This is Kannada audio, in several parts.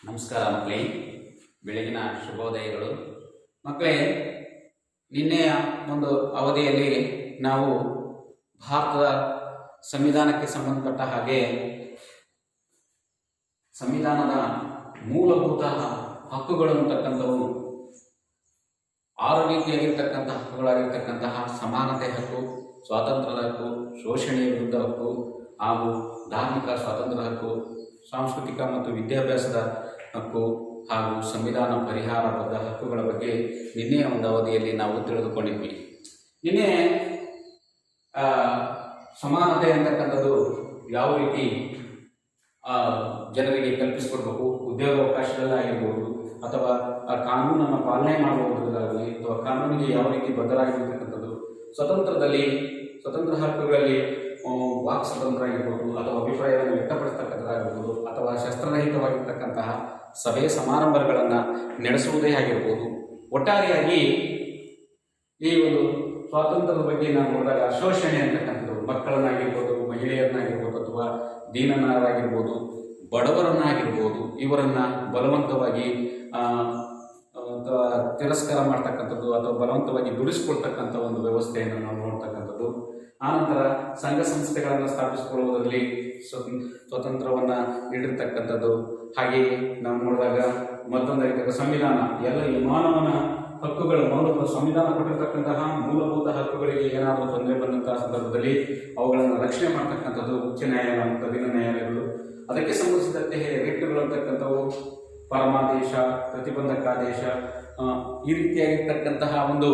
ನಮಸ್ಕಾರ ಮಕ್ಕಳೇ, ಬೆಳಗಿನ ಶುಭೋದಯಗಳು. ಮಕ್ಕಳೇ, ನಿನ್ನೆಯ ಒಂದು ಅವಧಿಯಲ್ಲಿ ನಾವು ಭಾರತದ ಸಂವಿಧಾನಕ್ಕೆ ಸಂಬಂಧಪಟ್ಟ ಹಾಗೆ ಸಂವಿಧಾನದ ಮೂಲಭೂತ ಹಕ್ಕುಗಳು ಅಂತಕ್ಕಂಥವು 6 ರೀತಿಯಾಗಿರ್ತಕ್ಕಂತಹ ಹಕ್ಕುಗಳಾಗಿರ್ತಕ್ಕಂತಹ ಸಮಾನತೆ ಹಕ್ಕು, ಸ್ವಾತಂತ್ರ್ಯದ ಹಕ್ಕು, ಶೋಷಣೆಯ ವಿರುದ್ಧ ಹಕ್ಕು ಹಾಗೂ ಧಾರ್ಮಿಕ ಸ್ವಾತಂತ್ರ್ಯದ ಹಕ್ಕು, ಸಾಂಸ್ಕೃತಿಕ ಮತ್ತು ವಿದ್ಯಾಭ್ಯಾಸದ ಹಕ್ಕು ಹಾಗೂ ಸಂವಿಧಾನ ಪರಿಹಾರಬದ್ಧ ಹಕ್ಕುಗಳ ಬಗ್ಗೆ ನಿನ್ನೆಯ ಒಂದು ಅವಧಿಯಲ್ಲಿ ನಾವು ತಿಳಿದುಕೊಂಡಿದ್ವಿ. ನಿನ್ನೆ ಸಮಾನತೆ ಅಂತಕ್ಕಂಥದ್ದು ಯಾವ ರೀತಿ ಜನರಿಗೆ ಕಲ್ಪಿಸಿಕೊಡ್ಬೇಕು, ಉದ್ಯೋಗಾವಕಾಶದಲ್ಲಾಗಿರ್ಬೋದು ಅಥವಾ ಕಾನೂನನ್ನು ಪಾಲನೆ ಮಾಡುವುದರಾಗಲಿ ಅಥವಾ ಕಾನೂನಿಗೆ ಯಾವ ರೀತಿ ಬದ್ಧರಾಗಿರ್ತಕ್ಕಂಥದ್ದು, ಸ್ವತಂತ್ರ ಹಕ್ಕುಗಳಲ್ಲಿ ವಾಕ್ ಸ್ವಾತಂತ್ರ್ಯ ಆಗಿರ್ಬೋದು ಅಥವಾ ಅಭಿಪ್ರಾಯವನ್ನು ವ್ಯಕ್ತಪಡಿಸ್ತಕ್ಕಂಥದ್ದಾಗಿರ್ಬೋದು ಅಥವಾ ಶಸ್ತ್ರರಹಿತವಾಗಿರ್ತಕ್ಕಂತಹ ಸಭೆ ಸಮಾರಂಭಗಳನ್ನು ನಡೆಸುವುದೇ ಆಗಿರ್ಬೋದು. ಒಟ್ಟಾರೆಯಾಗಿ ಈ ಒಂದು ಸ್ವಾತಂತ್ರ್ಯದ ಬಗ್ಗೆ ನಾವು ನೋಡಿದಾಗ ಶೋಷಣೆ ಅಂತಕ್ಕಂಥದ್ದು ಮಕ್ಕಳನ್ನಾಗಿರ್ಬೋದು, ಮಹಿಳೆಯರನ್ನಾಗಿರ್ಬೋದು ಅಥವಾ ದೀನನಾರಾಗಿರ್ಬೋದು, ಬಡವರನ್ನಾಗಿರ್ಬೋದು, ಇವರನ್ನು ಬಲವಂತವಾಗಿ ತಿರಸ್ಕಾರ ಮಾಡ್ತಕ್ಕಂಥದ್ದು ಅಥವಾ ಬಲವಂತವಾಗಿ ದುಡಿಸ್ಕೊಳ್ತಕ್ಕಂಥ ಒಂದು ವ್ಯವಸ್ಥೆಯನ್ನು ನಾವು ನೋಡ್ತಕ್ಕಂಥದ್ದು. ಆನಂತರ ಸಂಘ ಸಂಸ್ಥೆಗಳನ್ನು ಸ್ಥಾಪಿಸಿಕೊಳ್ಳುವುದರಲ್ಲಿ ಸ್ವತಂತ್ರವನ್ನು ನೀಡಿರ್ತಕ್ಕಂಥದ್ದು. ಹಾಗೆಯೇ ನಾವು ನೋಡಿದಾಗ ಮತ್ತೊಂದಾಗಿದ್ದಾಗ ಸಂವಿಧಾನ ಎಲ್ಲ ಮಾನವನ ಹಕ್ಕುಗಳು ಸಂವಿಧಾನ ಕೊಟ್ಟಿರ್ತಕ್ಕಂತಹ ಮೂಲಭೂತ ಹಕ್ಕುಗಳಿಗೆ ಏನಾದರೂ ತೊಂದರೆ ಬಂದಂತಹ ಸಂದರ್ಭದಲ್ಲಿ ಅವುಗಳನ್ನು ರಕ್ಷಣೆ ಮಾಡ್ತಕ್ಕಂಥದ್ದು ಉಚ್ಚ ನ್ಯಾಯಾಲಯ ಮತ್ತು ಅಧೀನ ನ್ಯಾಯಾಲಯಗಳು. ಅದಕ್ಕೆ ಸಂಬಂಧಿಸಿದಂತೆ ರಿಟ್ಗಳು ಅಂತಕ್ಕಂಥವು ಪರಮಾದೇಶ, ಪ್ರತಿಬಂಧಕಾದೇಶ, ಈ ರೀತಿಯಾಗಿರ್ತಕ್ಕಂತಹ ಒಂದು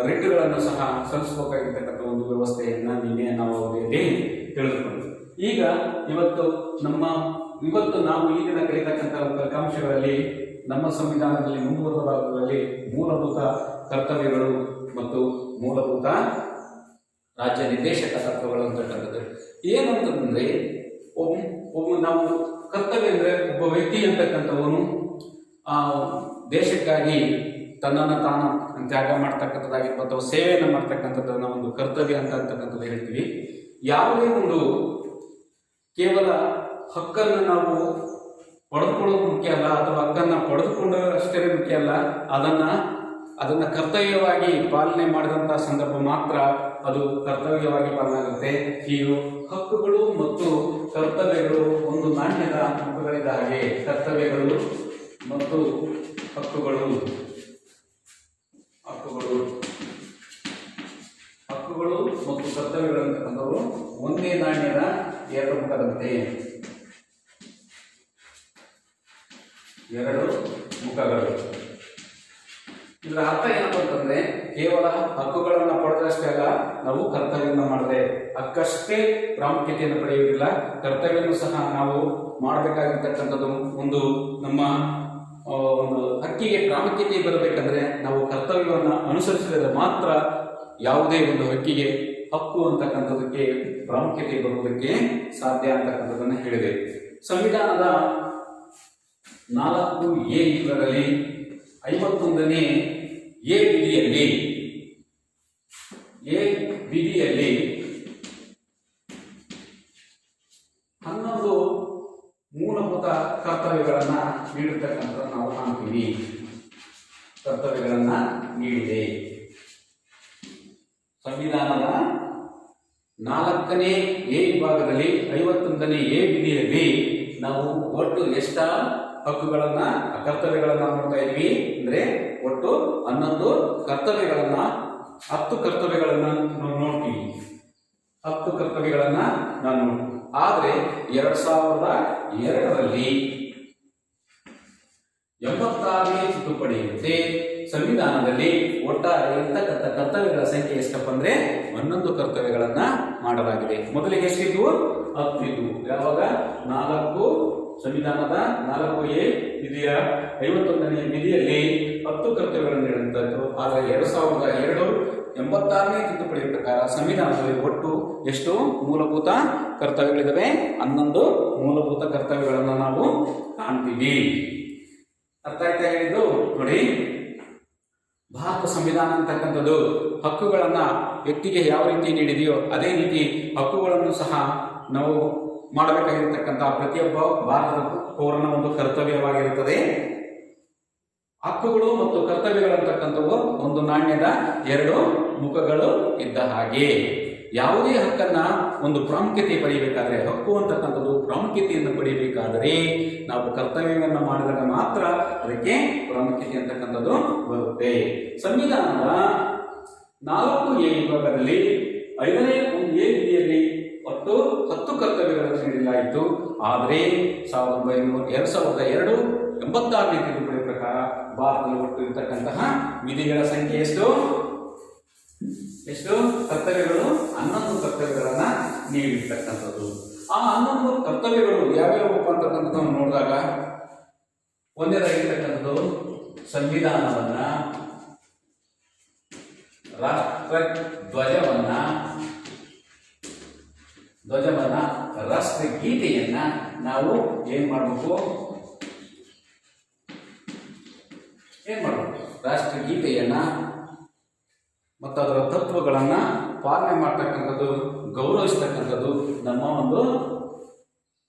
ರಿಟ್ಗಳನ್ನು ಸಹ ಸಲ್ಲಿಸಬೇಕಾಗಿರ್ತಕ್ಕಂಥ ಒಂದು ವ್ಯವಸ್ಥೆಯನ್ನು ನಿನ್ನೆ ನಾವು ಅವಧಿಯಲ್ಲಿ ತಿಳಿದುಕೊಂಡ್ವಿ. ಈಗ ಇವತ್ತು ನಾವು ಈ ದಿನ ಕಲಿತಕ್ಕಂಥ ಫಲಿತಾಂಶಗಳಲ್ಲಿ ನಮ್ಮ ಸಂವಿಧಾನದಲ್ಲಿ ಮುಂದುವರೆದ ಭಾಗಗಳಲ್ಲಿ ಮೂಲಭೂತ ಕರ್ತವ್ಯಗಳು ಮತ್ತು ಮೂಲಭೂತ ರಾಜ್ಯ ನಿರ್ದೇಶಕ ತತ್ವಗಳು ಅಂತಕ್ಕಂಥದ್ದು ಏನಂತಂದ್ರೆ, ನಾವು ಕರ್ತವ್ಯ ಅಂದರೆ ಒಬ್ಬ ವ್ಯಕ್ತಿ ಅಂತಕ್ಕಂಥವನು ದೇಶಕ್ಕಾಗಿ ತನ್ನನ್ನು ತಾನು ತ್ಯಾಗ ಮಾಡ್ತಕ್ಕಂಥದ್ದಾಗಿರ್ಬೋದು ಅಥವಾ ಸೇವೆಯನ್ನು ಮಾಡ್ತಕ್ಕಂಥದ್ದನ್ನು ಒಂದು ಕರ್ತವ್ಯ ಅಂತಕ್ಕಂಥದ್ದು ಹೇಳ್ತೀವಿ. ಯಾವುದೇ ಒಂದು ಕೇವಲ ಹಕ್ಕನ್ನು ನಾವು ಪಡೆದುಕೊಳ್ಳೋದು ಮುಖ್ಯ ಅಲ್ಲ ಅಥವಾ ಹಕ್ಕನ್ನು ಪಡೆದುಕೊಂಡಷ್ಟೇ ಮುಖ್ಯ ಅಲ್ಲ, ಅದನ್ನು ಕರ್ತವ್ಯವಾಗಿ ಪಾಲನೆ ಮಾಡಿದಂಥ ಸಂದರ್ಭ ಮಾತ್ರ ಅದು ಕರ್ತವ್ಯವಾಗಿ ಪಾಲನೆ ಆಗುತ್ತೆ. ಈ ಹಕ್ಕುಗಳು ಮತ್ತು ಕರ್ತವ್ಯಗಳು ಒಂದು ನಾಣ್ಯದ ಮುಖಗಳಿದ್ದ ಹಾಗೆ ಕರ್ತವ್ಯಗಳು ಮತ್ತು ಹಕ್ಕುಗಳು ಮತ್ತು ಕರ್ತವ್ಯಗಳು ಅಂತಕ್ಕಂಥವು ಒಂದೇ ನಾಣ್ಯದ 2 ಮುಖದಂತೆ. 2 ಮುಖಗಳು. ಇದರ ಅರ್ಥ ಏನಪ್ಪ ಅಂತಂದ್ರೆ, ಕೇವಲ ಹಕ್ಕುಗಳನ್ನು ಪಡೆದಷ್ಟೇ ಅಲ್ಲ, ನಾವು ಕರ್ತವ್ಯವನ್ನು ಮಾಡದೆ ಹಕ್ಕಷ್ಟೇ ಪ್ರಾಮುಖ್ಯತೆಯನ್ನು ಪಡೆಯುವುದಿಲ್ಲ, ಕರ್ತವ್ಯವನ್ನು ಸಹ ನಾವು ಮಾಡಬೇಕಾಗಿರ್ತಕ್ಕಂಥದ್ದು. ನಮ್ಮ ಒಂದು ಹಕ್ಕಿಗೆ ಪ್ರಾಮುಖ್ಯತೆ ಬರಬೇಕಂದ್ರೆ ನಾವು ಕರ್ತವ್ಯವನ್ನು ಅನುಸರಿಸಿದರೆ ಮಾತ್ರ ಯಾವುದೇ ಒಂದು ಹಕ್ಕಿಗೆ ಹಕ್ಕು ಅಂತಕ್ಕಂಥದಕ್ಕೆ ಪ್ರಾಮುಖ್ಯತೆ ಬರುವುದಕ್ಕೆ ಸಾಧ್ಯ ಅಂತಕ್ಕಂಥದ್ದನ್ನು ಹೇಳಿದೆ. ಸಂವಿಧಾನದ 4A ವಿಭಾಗದಲ್ಲಿ 51ನೇ ಎ ವಿಧಿಯಲ್ಲಿ 11 ಮೂಲಭೂತ ಕರ್ತವ್ಯಗಳನ್ನು ನೀಡಿರ್ತಕ್ಕಂಥ ನಾವು ಕಾಣ್ತೀವಿ. ಕರ್ತವ್ಯಗಳನ್ನು ನೀಡಿದೆ. ಸಂವಿಧಾನದ 4ನೇ ಎ ವಿಭಾಗದಲ್ಲಿ 51ನೇ ಎ ವಿಧಿಯಲ್ಲಿ ನಾವು ಒಟ್ಟು ಎಷ್ಟ ಕರ್ತವ್ಯಗಳನ್ನು ನೋಡ್ತಾ ಇದ್ವಿ ಅಂದ್ರೆ ಒಟ್ಟು 11 ಕರ್ತವ್ಯಗಳನ್ನ 10 ಕರ್ತವ್ಯಗಳನ್ನ ನೋಡ್ತೀವಿ. 10 ಕರ್ತವ್ಯಗಳನ್ನ ನಾನು ನೋಡ್ತೀವಿ. ಆದ್ರೆ 2002ರಲ್ಲಿ 86ನೇ ತಿದ್ದುಪಡಿಯಂತೆ ಸಂವಿಧಾನದಲ್ಲಿ ಒಟ್ಟಾರೆ ಇರ್ತಕ್ಕಂಥ ಕರ್ತವ್ಯಗಳ ಸಂಖ್ಯೆ ಎಷ್ಟಪ್ಪ ಅಂದ್ರೆ 11 ಕರ್ತವ್ಯಗಳನ್ನ ಮಾಡಲಾಗಿದೆ. ಮೊದಲಿಗೆ ಎಷ್ಟಿದ್ವು? 10 ಇದ್ವು. ಯಾವಾಗ? ಸಂವಿಧಾನದ 4A ವಿಧಿಯ 51ನೇ ವಿಧಿಯಲ್ಲಿ 10 ಕರ್ತವ್ಯಗಳನ್ನು ನೀಡುವಂತದ್ದು. ಆದರೆ 2002 86ನೇ ತಿದ್ದುಪಡಿ ಪ್ರಕಾರ ಸಂವಿಧಾನದಲ್ಲಿ ಒಟ್ಟು ಎಷ್ಟು ಮೂಲಭೂತ ಕರ್ತವ್ಯಗಳಿದಾವೆ? 11 ಮೂಲಭೂತ ಕರ್ತವ್ಯಗಳನ್ನು ನಾವು ಕಾಣ್ತೀವಿ. ಅರ್ಥ ಆಯ್ತಾ ಹೇಳಿದ್ದು? ನೋಡಿ, ಭಾರತ ಸಂವಿಧಾನ ಅಂತಕ್ಕಂಥದ್ದು ಹಕ್ಕುಗಳನ್ನು ವ್ಯಕ್ತಿಗೆ ಯಾವ ರೀತಿ ನೀಡಿದೆಯೋ ಅದೇ ರೀತಿ ಹಕ್ಕುಗಳನ್ನು ಸಹ ನಾವು ಮಾಡಬೇಕಾಗಿರ್ತಕ್ಕಂತಹ ಪ್ರತಿಯೊಬ್ಬ ಭಾರತದ ಪೌರನ ಒಂದು ಕರ್ತವ್ಯವಾಗಿರುತ್ತದೆ. ಹಕ್ಕುಗಳು ಮತ್ತು ಕರ್ತವ್ಯಗಳಂತಕ್ಕಂಥವು ಒಂದು ನಾಣ್ಯದ ಎರಡು ಮುಖಗಳು ಇದ್ದ ಹಾಗೆ. ಯಾವುದೇ ಹಕ್ಕನ್ನ ಒಂದು ಪ್ರಾಮುಖ್ಯತೆ ಪಡೆಯಬೇಕಾದ್ರೆ, ಹಕ್ಕು ಅಂತಕ್ಕಂಥದ್ದು ಪ್ರಾಮುಖ್ಯತೆಯನ್ನು ಪಡೆಯಬೇಕಾದರೆ ನಾವು ಕರ್ತವ್ಯವನ್ನು ಮಾಡಿದಾಗ ಮಾತ್ರ ಅದಕ್ಕೆ ಪ್ರಾಮುಖ್ಯತೆ ಅಂತಕ್ಕಂಥದ್ದು ಬರುತ್ತೆ. ಸಂವಿಧಾನದ 4A ವಿಭಾಗದಲ್ಲಿ 5ನೇ A ವಿಧಿಯಲ್ಲಿ ಒಟ್ಟು 10 ಕರ್ತವ್ಯಗಳನ್ನು ನೀಡಲಾಯಿತು. ಆದರೆ 2002 86ನೇ ತಿದ್ದುಪಡಿ ಪ್ರಕಾರ ಭಾರತದಲ್ಲಿ ಒಟ್ಟು ಇರತಕ್ಕಂತಹ ವಿಧಿಗಳ ಸಂಖ್ಯೆ ಎಷ್ಟು? ಕರ್ತವ್ಯಗಳು 11 ಕರ್ತವ್ಯಗಳನ್ನ ನೀಡಿರ್ತಕ್ಕಂಥದ್ದು. ಆ 11 ಕರ್ತವ್ಯಗಳು ಯಾವ್ಯಾವಪ್ಪ ಅಂತಕ್ಕಂಥದ್ದು ನೋಡಿದಾಗ, ಒಂದನೇದಾಗಿರ್ತಕ್ಕಂಥದ್ದು ಸಂವಿಧಾನವನ್ನ, ರಾಷ್ಟ್ರ ಧ್ವಜವನ್ನ, ರಾಷ್ಟ್ರಗೀತೆಯನ್ನ ನಾವು ಏನ್ ಮಾಡಬೇಕು? ರಾಷ್ಟ್ರಗೀತೆಯನ್ನ ಮತ್ತು ಅದರ ತತ್ವಗಳನ್ನ ಪಾಲನೆ ಮಾಡ್ತಕ್ಕಂಥದ್ದು, ಗೌರವಿಸ್ತಕ್ಕಂಥದ್ದು ನಮ್ಮ ಒಂದು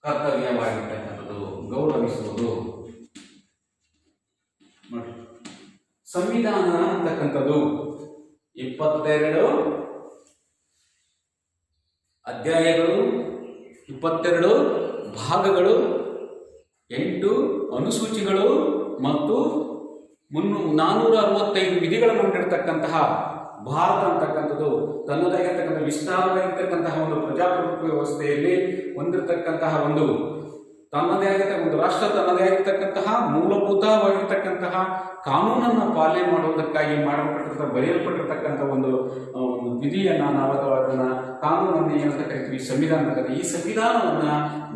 ಕರ್ತವ್ಯವಾಗಿರ್ತಕ್ಕಂಥದ್ದು. ಗೌರವಿಸುವುದು ನೋಡಿ. ಸಂವಿಧಾನ ಅಂತಕ್ಕಂಥದ್ದು 22 ಅಧ್ಯಾಯಗಳು, 22 ಭಾಗಗಳು, 8 ಅನುಸೂಚಿಗಳು ಮತ್ತು 465 ವಿಧಿಗಳನ್ನು ಹೊಂದಿರತಕ್ಕಂತಹ ಭಾರತ ಅಂತಕ್ಕಂಥದ್ದು ತನ್ನದಾಗಿರ್ತಕ್ಕಂಥ ವಿಸ್ತಾರವಾಗಿರ್ತಕ್ಕಂತಹ ಒಂದು ಪ್ರಜಾಪ್ರಭುತ್ವ ವ್ಯವಸ್ಥೆಯಲ್ಲಿ ಹೊಂದಿರತಕ್ಕಂತಹ ತನ್ನದೇ ಆಗಿರ್ತಕ್ಕ ಒಂದು ರಾಷ್ಟ್ರ, ತನ್ನದೇ ಆಗಿರ್ತಕ್ಕಂತಹ ಮೂಲಭೂತವಾಗಿರ್ತಕ್ಕಂತಹ ಕಾನೂನನ್ನು ಪಾಲನೆ ಮಾಡುವುದಕ್ಕಾಗಿ ಬರೆಯಲ್ಪಟ್ಟಿರ್ತಕ್ಕಂಥ ಒಂದು ವಿಧಿಯನ್ನ ನಾವು ಅಥವಾ ಅದನ್ನ ಕಾನೂನನ್ನು ಏನಂತ ಕರಿತೀವಿ? ಸಂವಿಧಾನ ಅಂತ ಕರಿತೀವಿ. ಈ ಸಂವಿಧಾನವನ್ನ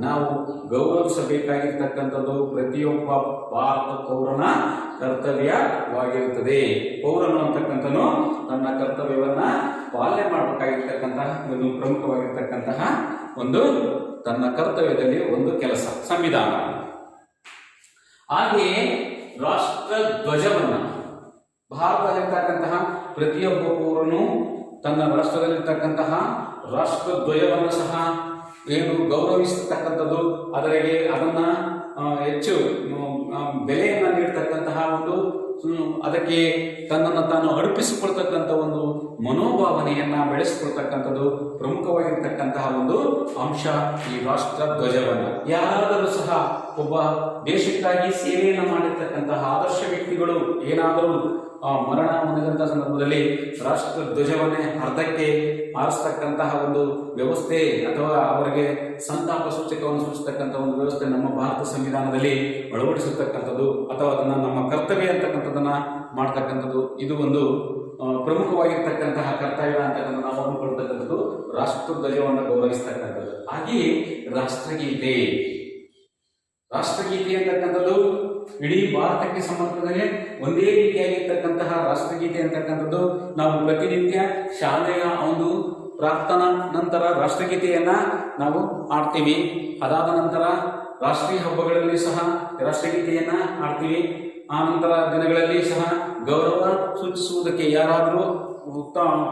ನಾವು ಗೌರವಿಸಬೇಕಾಗಿರ್ತಕ್ಕಂಥದ್ದು ಪ್ರತಿಯೊಬ್ಬ ಭಾರತ ಪೌರನ ಕರ್ತವ್ಯವಾಗಿರುತ್ತದೆ. ಪೌರನು ಅಂತಕ್ಕಂಥನು ತನ್ನ ಕರ್ತವ್ಯವನ್ನ ಪಾಲನೆ ಮಾಡಬೇಕಾಗಿರ್ತಕ್ಕಂತಹ ಒಂದು ಪ್ರಮುಖವಾಗಿರ್ತಕ್ಕಂತಹ ತನ್ನ ಕರ್ತವ್ಯದಲ್ಲಿ ಒಂದು ಕೆಲಸ ಸಂವಿಧಾನ. ಹಾಗೆಯೇ ರಾಷ್ಟ್ರ ಧ್ವಜವನ್ನ ಭಾರತದಲ್ಲಿರ್ತಕ್ಕಂತಹ ಪ್ರತಿಯೊಬ್ಬ ಪೌರನು ತನ್ನ ರಾಷ್ಟ್ರದಲ್ಲಿರ್ತಕ್ಕಂತಹ ರಾಷ್ಟ್ರ ಧ್ವಜವನ್ನು ಸಹ ಗೌರವಿಸತಕ್ಕಂಥದ್ದು, ಅದನ್ನ ಹೆಚ್ಚು ಬೆಲೆಯನ್ನ ನೀಡತಕ್ಕಂತಹ ಅದಕ್ಕೆ ತನ್ನನ್ನು ತಾನು ಅರ್ಪಿಸಿಕೊಳ್ತಕ್ಕಂಥ ಒಂದು ಮನೋಭಾವನೆಯನ್ನ ಬೆಳೆಸಿಕೊಳ್ತಕ್ಕಂಥದ್ದು ಪ್ರಮುಖವಾಗಿರ್ತಕ್ಕಂತಹ ಅಂಶ ಈ ರಾಷ್ಟ್ರ ಧ್ವಜವನ್ನ. ಯಾರಾದರೂ ಸಹ ಒಬ್ಬ ದೇಶಕ್ಕಾಗಿ ಸೇವೆಯನ್ನು ಮಾಡಿರ್ತಕ್ಕಂತಹ ಆದರ್ಶ ವ್ಯಕ್ತಿಗಳು ಏನಾದರೂ ಮರಣ ಹೊಂದಿದಂತಹ ಸಂದರ್ಭದಲ್ಲಿ ರಾಷ್ಟ್ರ ಧ್ವಜವನ್ನೇ ಅರ್ಧಕ್ಕೆ ಆರಿಸ್ತಕ್ಕಂತಹ ವ್ಯವಸ್ಥೆ ಅಥವಾ ಅವರಿಗೆ ಸಂತಾಪ ಸೂಚಕವನ್ನು ಸೂಚಿಸತಕ್ಕಂಥ ಒಂದು ವ್ಯವಸ್ಥೆ ನಮ್ಮ ಭಾರತ ಸಂವಿಧಾನದಲ್ಲಿ ಅಳವಡಿಸತಕ್ಕಂಥದ್ದು ಅಥವಾ ಅದನ್ನ ನಮ್ಮ ಕರ್ತವ್ಯ ಅಂತಕ್ಕಂಥದ್ದನ್ನ ಮಾಡ್ತಕ್ಕಂಥದ್ದು ಇದು ಪ್ರಮುಖವಾಗಿರ್ತಕ್ಕಂತಹ ಕರ್ತವ್ಯ ಅಂತಕ್ಕಂಥ ನಾವು ಅಂದುಕೊಳ್ತಕ್ಕಂಥದ್ದು ರಾಷ್ಟ್ರ ಧ್ವಜವನ್ನು ಗೌರವಿಸ್ತಕ್ಕಂಥದ್ದು. ಹಾಗೆಯೇ ರಾಷ್ಟ್ರಗೀತೆ ಅಂತಕ್ಕಂಥದ್ದು ಇಡೀ ಭಾರತಕ್ಕೆ ಸಂಬಂಧಪಟ್ಟಂತೆ ಒಂದೇ ರೀತಿಯಾಗಿರ್ತಕ್ಕಂತಹ ರಾಷ್ಟ್ರಗೀತೆ ಅಂತಕ್ಕಂಥದ್ದು ನಾವು ಪ್ರತಿನಿತ್ಯ ಶಾಲೆಯ ಪ್ರಾರ್ಥನಾ ನಂತರ ರಾಷ್ಟ್ರಗೀತೆಯನ್ನ ನಾವು ಆಡ್ತೀವಿ. ಅದಾದ ನಂತರ ರಾಷ್ಟ್ರೀಯ ಹಬ್ಬಗಳಲ್ಲಿ ಸಹ ರಾಷ್ಟ್ರಗೀತೆಯನ್ನ ಆಡ್ತೀವಿ. ಆ ನಂತರ ದಿನಗಳಲ್ಲಿ ಸಹ ಗೌರವ ಸೂಚಿಸುವುದಕ್ಕೆ ಯಾರಾದರೂ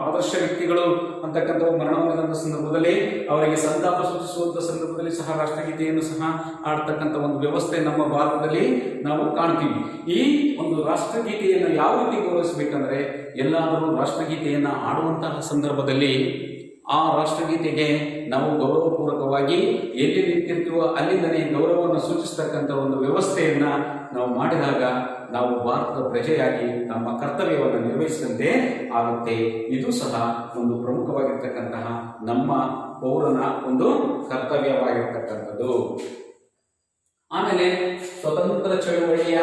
ಆದರ್ಶ ವ್ಯಕ್ತಿಗಳು ಅಂತಕ್ಕಂಥ ಮರಣ ಹೊಂದಿದಂಥ ಸಂದರ್ಭದಲ್ಲಿ ಅವರಿಗೆ ಸಂತಾಪ ಸೂಚಿಸುವಂತ ಸಂದರ್ಭದಲ್ಲಿ ಸಹ ರಾಷ್ಟ್ರಗೀತೆಯನ್ನು ಸಹ ಆಡ್ತಕ್ಕಂಥ ಒಂದು ವ್ಯವಸ್ಥೆ ನಮ್ಮ ಭಾರತದಲ್ಲಿ ನಾವು ಕಾಣ್ತೀವಿ. ಈ ರಾಷ್ಟ್ರಗೀತೆಯನ್ನು ಯಾವ ರೀತಿ ಗೌರವಿಸಬೇಕಂದ್ರೆ, ಎಲ್ಲಾದರೂ ರಾಷ್ಟ್ರಗೀತೆಯನ್ನು ಆಡುವಂತಹ ಸಂದರ್ಭದಲ್ಲಿ ಆ ರಾಷ್ಟ್ರಗೀತೆಗೆ ನಾವು ಗೌರವಪೂರ್ವಕವಾಗಿ ಎಲ್ಲಿ ನಿಂತಿರ್ತೀವೋ ಅಲ್ಲಿಂದನೇ ಗೌರವವನ್ನು ಸೂಚಿಸ್ತಕ್ಕಂಥ ಒಂದು ವ್ಯವಸ್ಥೆಯನ್ನ ನಾವು ಮಾಡಿದಾಗ ನಾವು ಭಾರತದ ಪ್ರಜೆಯಾಗಿ ನಮ್ಮ ಕರ್ತವ್ಯವನ್ನು ನಿರ್ವಹಿಸಿದಂತೆ ಆಗುತ್ತೆ. ಇದು ಸಹ ಪ್ರಮುಖವಾಗಿರ್ತಕ್ಕಂತಹ ನಮ್ಮ ಪೌರನ ಕರ್ತವ್ಯವಾಗಿರ್ತಕ್ಕಂಥದ್ದು. ಆಮೇಲೆ ಸ್ವತಂತ್ರ ಚಳುವಳಿಯ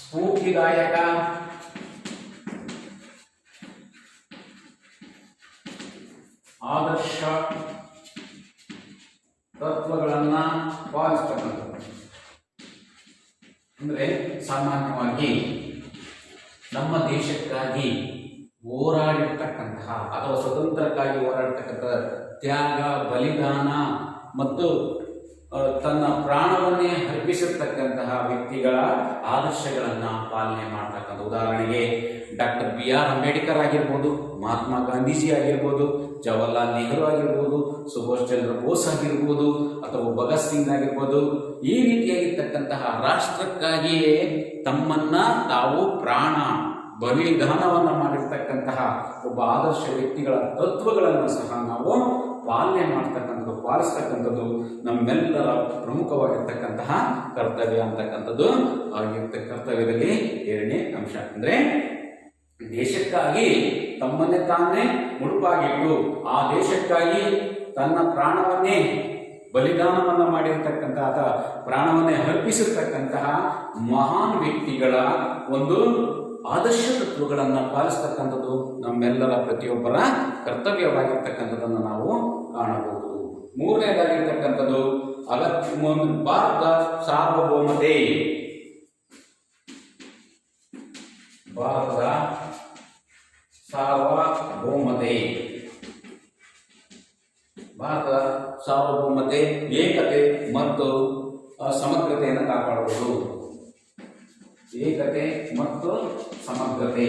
ಸ್ಫೂರ್ತಿದಾಯಕ ಆದರ್ಶ ತತ್ವಗಳನ್ನ ಪಾಲಿಸತಕ್ಕಂಥದ್ದು. ಅಂದ್ರೆ ಸಾಮಾನ್ಯವಾಗಿ ನಮ್ಮ ದೇಶಕ್ಕಾಗಿ ಹೋರಾಡಿರ್ತಕ್ಕಂತಹ ಅಥವಾ ಸ್ವತಂತ್ರಕ್ಕಾಗಿ ಹೋರಾಡತಕ್ಕಂತಹ ತ್ಯಾಗ, ಬಲಿದಾನ ಮತ್ತು ತನ್ನ ಪ್ರಾಣವನ್ನೇ ಅರ್ಪಿಸಿರ್ತಕ್ಕಂತಹ ವ್ಯಕ್ತಿಗಳ ಆದರ್ಶಗಳನ್ನ ಪಾಲನೆ ಮಾಡ್ತಕ್ಕಂಥ, ಉದಾಹರಣೆಗೆ ಡಾಕ್ಟರ್ BR ಅಂಬೇಡ್ಕರ್ ಆಗಿರ್ಬೋದು, ಮಹಾತ್ಮ ಗಾಂಧೀಜಿ ಆಗಿರ್ಬೋದು, ಜವಾಹರ್ಲಾಲ್ ನೆಹರು ಆಗಿರ್ಬೋದು, ಸುಭಾಷ್ ಚಂದ್ರ ಬೋಸ್ ಆಗಿರ್ಬೋದು, ಅಥವಾ ಭಗತ್ ಸಿಂಗ್ ಆಗಿರ್ಬೋದು, ಈ ರೀತಿಯಾಗಿರ್ತಕ್ಕಂತಹ ರಾಷ್ಟ್ರಕ್ಕಾಗಿಯೇ ತಮ್ಮನ್ನ ತಾವು ಪ್ರಾಣ ಬಲಿದಾನವನ್ನ ಮಾಡಿರ್ತಕ್ಕಂತಹ ಒಬ್ಬ ಆದರ್ಶ ವ್ಯಕ್ತಿಗಳ ತತ್ವಗಳನ್ನು ಸಹ ನಾವು ಪಾಲನೆ ಮಾಡ್ತಕ್ಕಂಥದ್ದು, ಪಾಲಿಸ್ತಕ್ಕಂಥದ್ದು ನಮ್ಮೆಲ್ಲರ ಪ್ರಮುಖವಾಗಿರ್ತಕ್ಕಂತಹ ಕರ್ತವ್ಯ ಅಂತಕ್ಕಂಥದ್ದು ಕರ್ತವ್ಯದಲ್ಲಿ 2ನೇ ಅಂಶ. ಅಂದ್ರೆ ದೇಶಕ್ಕಾಗಿ ತಮ್ಮನ್ನೇ ತಾನೇ ಮುಡುಪಾಗಿಟ್ಟು ಆ ದೇಶಕ್ಕಾಗಿ ತನ್ನ ಪ್ರಾಣವನ್ನೇ ಬಲಿದಾನವನ್ನ ಮಾಡಿರ್ತಕ್ಕಂತಹ ಅಥವಾ ಪ್ರಾಣವನ್ನೇ ಅರ್ಪಿಸಿರ್ತಕ್ಕಂತಹ ಮಹಾನ್ ವ್ಯಕ್ತಿಗಳ ಒಂದು ಆದರ್ಶ ತತ್ವಗಳನ್ನು ಪಾಲಿಸ್ತಕ್ಕಂಥದ್ದು ನಮ್ಮೆಲ್ಲರ ಪ್ರತಿಯೊಬ್ಬರ ಕರ್ತವ್ಯವಾಗಿರ್ತಕ್ಕಂಥದ್ದನ್ನು ನಾವು ಕಾಣಬಹುದು. 3ನೇದಾಗಿರ್ತಕ್ಕಂಥದ್ದು ಭಾರತ ಸಾರ್ವಭೌಮತೆ. ಭಾರತದ ಸಾರ್ವಭೌಮತೆ, ಭಾರತದ ಸಾರ್ವಭೌಮತೆ, ಏಕತೆ ಮತ್ತು ಸಮಗ್ರತೆಯನ್ನು ಕಾಪಾಡುವುದು. ಏಕತೆ ಮತ್ತು ಸಮಗ್ರತೆ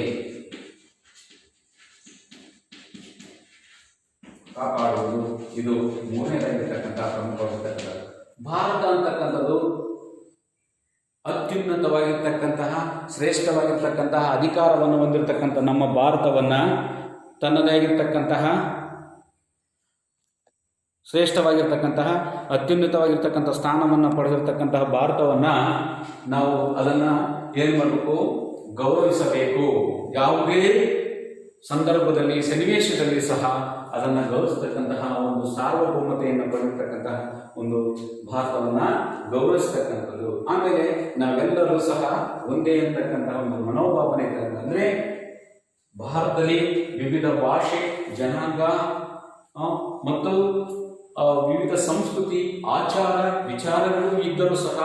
ಕಾಪಾಡುವುದು, ಇದು 3ನೇದಾಗಿರ್ತಕ್ಕಂತಹ ಪ್ರಮುಖವಾಗಿರ್ತಕ್ಕಂಥ. ಭಾರತ ಅಂತಕ್ಕಂಥದ್ದು ಅತ್ಯುನ್ನತವಾಗಿರ್ತಕ್ಕಂತಹ ಶ್ರೇಷ್ಠವಾಗಿರ್ತಕ್ಕಂತಹ ಅಧಿಕಾರವನ್ನು ಹೊಂದಿರತಕ್ಕಂಥ ನಮ್ಮ ಭಾರತವನ್ನ, ತನ್ನದೇ ಆಗಿರ್ತಕ್ಕಂತಹ ಶ್ರೇಷ್ಠವಾಗಿರ್ತಕ್ಕಂತಹ ಅತ್ಯುನ್ನತವಾಗಿರ್ತಕ್ಕಂಥ ಸ್ಥಾನವನ್ನು ಪಡೆದಿರ್ತಕ್ಕಂತಹ ಭಾರತವನ್ನು ನಾವು ಅದನ್ನು ಏನು ಮಾಡಬೇಕು? ಗೌರವಿಸಬೇಕು. ಯಾವುದೇ ಸಂದರ್ಭದಲ್ಲಿ ಸನ್ನಿವೇಶದಲ್ಲಿ ಸಹ ಅದನ್ನು ಗೌರವಿಸತಕ್ಕಂತಹ ಒಂದು ಸಾರ್ವಭೌಮತೆಯನ್ನು ಪಡೆದಿರ್ತಕ್ಕಂತಹ ಒಂದು ಭಾರತವನ್ನು ಗೌರವಿಸ್ತಕ್ಕಂಥದ್ದು. ಆಮೇಲೆ ನಾವೆಲ್ಲರೂ ಸಹ ಒಂದೇ ಅಂತಕ್ಕಂತಹ ಒಂದು ಮನೋಭಾವನೆ ಇದೆ. ಅಂದರೆ ಭಾರತದಲ್ಲಿ ವಿವಿಧ ಭಾಷೆ, ಜನಾಂಗ ಮತ್ತು ವಿವಿಧ ಸಂಸ್ಕೃತಿ, ಆಚಾರ ವಿಚಾರಗಳು ಇದ್ದರೂ ಸಹ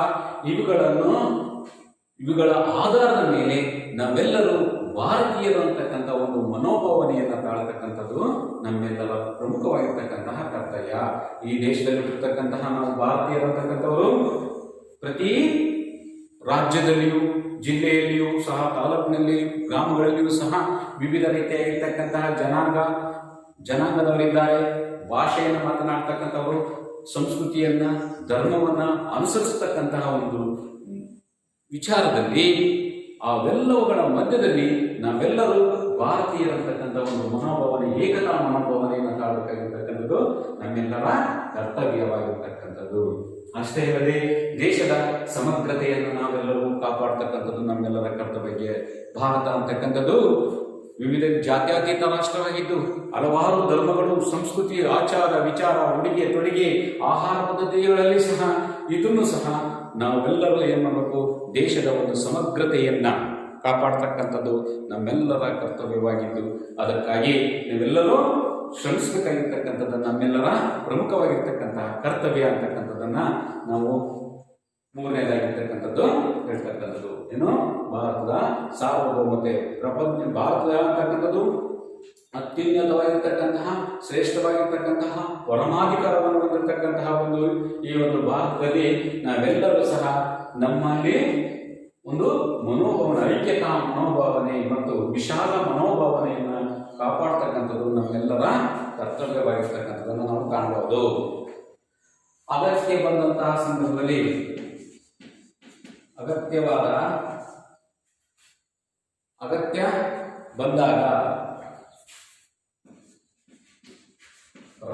ಇವುಗಳ ಆಧಾರದ ಮೇಲೆ ನಾವೆಲ್ಲರೂ ಭಾರತೀಯರು ಅಂತಕ್ಕಂಥ ಒಂದು ಮನೋಭಾವನೆಯನ್ನು ತಾಳತಕ್ಕಂಥದ್ದು ನಮ್ಮೆಲ್ಲರ ಪ್ರಮುಖವಾಗಿರ್ತಕ್ಕಂತಹ ಕರ್ತವ್ಯ. ಈ ದೇಶದಲ್ಲಿರ್ತಕ್ಕಂತಹ ನಾವು ಭಾರತೀಯರು ಅಂತಕ್ಕಂಥವರು ಪ್ರತಿ ರಾಜ್ಯದಲ್ಲಿಯೂ, ಜಿಲ್ಲೆಯಲ್ಲಿಯೂ ಸಹ, ತಾಲೂಕಿನಲ್ಲಿ, ಗ್ರಾಮಗಳಲ್ಲಿಯೂ ಸಹ ವಿವಿಧ ರೀತಿಯಾಗಿರ್ತಕ್ಕಂತಹ ಜನಾಂಗದವರಿದ್ದಾರೆ. ಭಾಷೆಯನ್ನು ಮಾತನಾಡ್ತಕ್ಕಂಥವರು, ಸಂಸ್ಕೃತಿಯನ್ನ, ಧರ್ಮವನ್ನ ಅನುಸರಿಸತಕ್ಕಂತಹ ಒಂದು ವಿಚಾರದಲ್ಲಿ ಅವೆಲ್ಲವುಗಳ ಮಧ್ಯದಲ್ಲಿ ನಾವೆಲ್ಲರೂ ಭಾರತೀಯರಂತಕ್ಕಂಥ ಒಂದು ಮನೋಭಾವನೆ, ಏಕತಾ ಮನೋಭಾವನೆಯನ್ನು ತಾಳಬೇಕಾಗಿರ್ತಕ್ಕಂಥದ್ದು ನಮ್ಮೆಲ್ಲರ ಕರ್ತವ್ಯವಾಗಿರ್ತಕ್ಕಂಥದ್ದು. ಅಷ್ಟೇ ಅಲ್ಲದೆ ದೇಶದ ಸಮಗ್ರತೆಯನ್ನು ನಾವೆಲ್ಲರೂ ಕಾಪಾಡ್ತಕ್ಕಂಥದ್ದು ನಮ್ಮೆಲ್ಲರ ಕರ್ತವ್ಯ. ಭಾರತ ಅಂತಕ್ಕಂಥದ್ದು ವಿವಿಧ ಜಾತ್ಯತೀತ ರಾಷ್ಟ್ರವಾಗಿದ್ದು ಹಲವಾರು ಧರ್ಮಗಳು, ಸಂಸ್ಕೃತಿ, ಆಚಾರ ವಿಚಾರ, ಉಡುಗೆ ತೊಡುಗೆ, ಆಹಾರ ಪದ್ಧತಿಗಳಲ್ಲಿ ಸಹ ಇದನ್ನು ಸಹ ನಾವೆಲ್ಲರೂ ಏನು ಮಾಡಬೇಕು? ದೇಶದ ಒಂದು ಸಮಗ್ರತೆಯನ್ನ ಕಾಪಾಡ್ತಕ್ಕಂಥದ್ದು ನಮ್ಮೆಲ್ಲರ ಕರ್ತವ್ಯವಾಗಿದ್ದು ಅದಕ್ಕಾಗಿ ನೀವೆಲ್ಲರೂ ಶ್ರಮಿಸಬೇಕಾಗಿರ್ತಕ್ಕಂಥದ್ದು ನಮ್ಮೆಲ್ಲರ ಪ್ರಮುಖವಾಗಿರ್ತಕ್ಕಂತಹ ಕರ್ತವ್ಯ ಅಂತಕ್ಕಂಥದ್ದನ್ನ ನಾವು 3ನೇದಾಗಿರ್ತಕ್ಕಂಥದ್ದು ಹೇಳ್ತಕ್ಕಂಥದ್ದು. ಏನು? ಭಾರತದ ಸಾರ್ವಭೌಮತೆ. ಭಾರತ ಅಂತಕ್ಕಂಥದ್ದು ಅತ್ಯುನ್ನತವಾಗಿರ್ತಕ್ಕಂತಹ, ಶ್ರೇಷ್ಠವಾಗಿರ್ತಕ್ಕಂತಹ, ಪರಮಾಧಿಕಾರವನ್ನು ಹೊಂದಿರತಕ್ಕಂತಹ ಈ ಒಂದು ಭಾರತದಲ್ಲಿ ನಾವೆಲ್ಲರೂ ಸಹ ನಮ್ಮಲ್ಲಿ ಒಂದು ಮನೋಭಾವನೆ, ಐಕ್ಯತಾ ಮನೋಭಾವನೆ ಮತ್ತು ವಿಶಾಲ ಮನೋಭಾವನೆಯನ್ನು ಕಾಪಾಡ್ತಕ್ಕಂಥದ್ದು ನಮ್ಮೆಲ್ಲರ ಕರ್ತವ್ಯವಾಗಿರ್ತಕ್ಕಂಥದ್ದನ್ನು ನಾವು ಕಾಣಬಹುದು. ಅಗತ್ಯ ಬಂದಂತಹ ಸಂದರ್ಭದಲ್ಲಿ ಅಗತ್ಯ ಬಂದಾಗ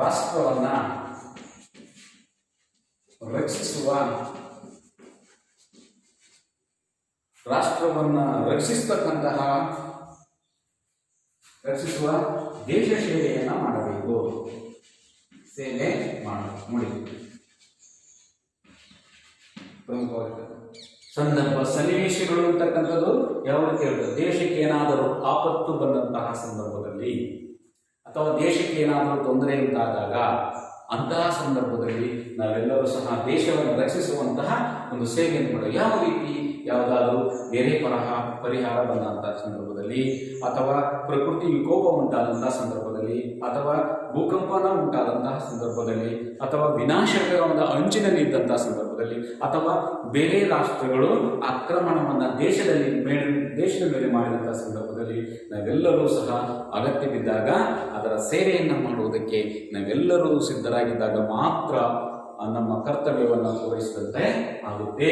ರಾಷ್ಟ್ರವನ್ನ ರಕ್ಷಿಸುವ ದೇಶ ಸೇವೆಯನ್ನ ಮಾಡಬೇಕು. ಸೇವೆ ಮಾಡಿ ಸಂದರ್ಭ ಸನ್ನಿವೇಶಗಳು ಅಂತಕ್ಕಂಥದ್ದು ಯಾವ ರೀತಿ ಹೇಳ್ತದೆ? ದೇಶಕ್ಕೆ ಏನಾದರೂ ಆಪತ್ತು ಬಂದಂತಹ ಸಂದರ್ಭದಲ್ಲಿ ಅಥವಾ ದೇಶಕ್ಕೆ ಏನಾದರೂ ತೊಂದರೆ ಉಂಟಾದಾಗ ಅಂತಹ ಸಂದರ್ಭದಲ್ಲಿ ನಾವೆಲ್ಲರೂ ಸಹ ದೇಶವನ್ನು ರಕ್ಷಿಸುವಂತಹ ಒಂದು ಸೇವೆಯನ್ನು ಮಾಡಬೇಕು. ಯಾವ ರೀತಿ? ಯಾವುದಾದ್ರೂ ನೆರೆ ಪರಿಹಾರ ಬಂದಂತಹ ಸಂದರ್ಭದಲ್ಲಿ, ಅಥವಾ ಪ್ರಕೃತಿ ವಿಕೋಪ ಉಂಟಾದಂತಹ ಸಂದರ್ಭದಲ್ಲಿ, ಅಥವಾ ಭೂಕಂಪನ ಉಂಟಾದಂತಹ ಸಂದರ್ಭದಲ್ಲಿ, ಅಥವಾ ವಿನಾಶಕರ ಅಂಚಿನಲ್ಲಿದ್ದಂತಹ ಸಂದರ್ಭದಲ್ಲಿ, ಅಥವಾ ಬೇರೆ ರಾಷ್ಟ್ರಗಳು ಆಕ್ರಮಣವನ್ನು ದೇಶದ ಮೇಲೆ ಮಾಡಿದಂತಹ ಸಂದರ್ಭದಲ್ಲಿ ನಾವೆಲ್ಲರೂ ಸಹ ಅಗತ್ಯವಿದ್ದಾಗ ಅದರ ಸೇವೆಯನ್ನು ಮಾಡುವುದಕ್ಕೆ ನಾವೆಲ್ಲರೂ ಸಿದ್ಧರಾಗಿದ್ದಾಗ ಮಾತ್ರ ನಮ್ಮ ಕರ್ತವ್ಯವನ್ನು ಪೂರೈಸಿದಂತೆ ಆಗುತ್ತೆ.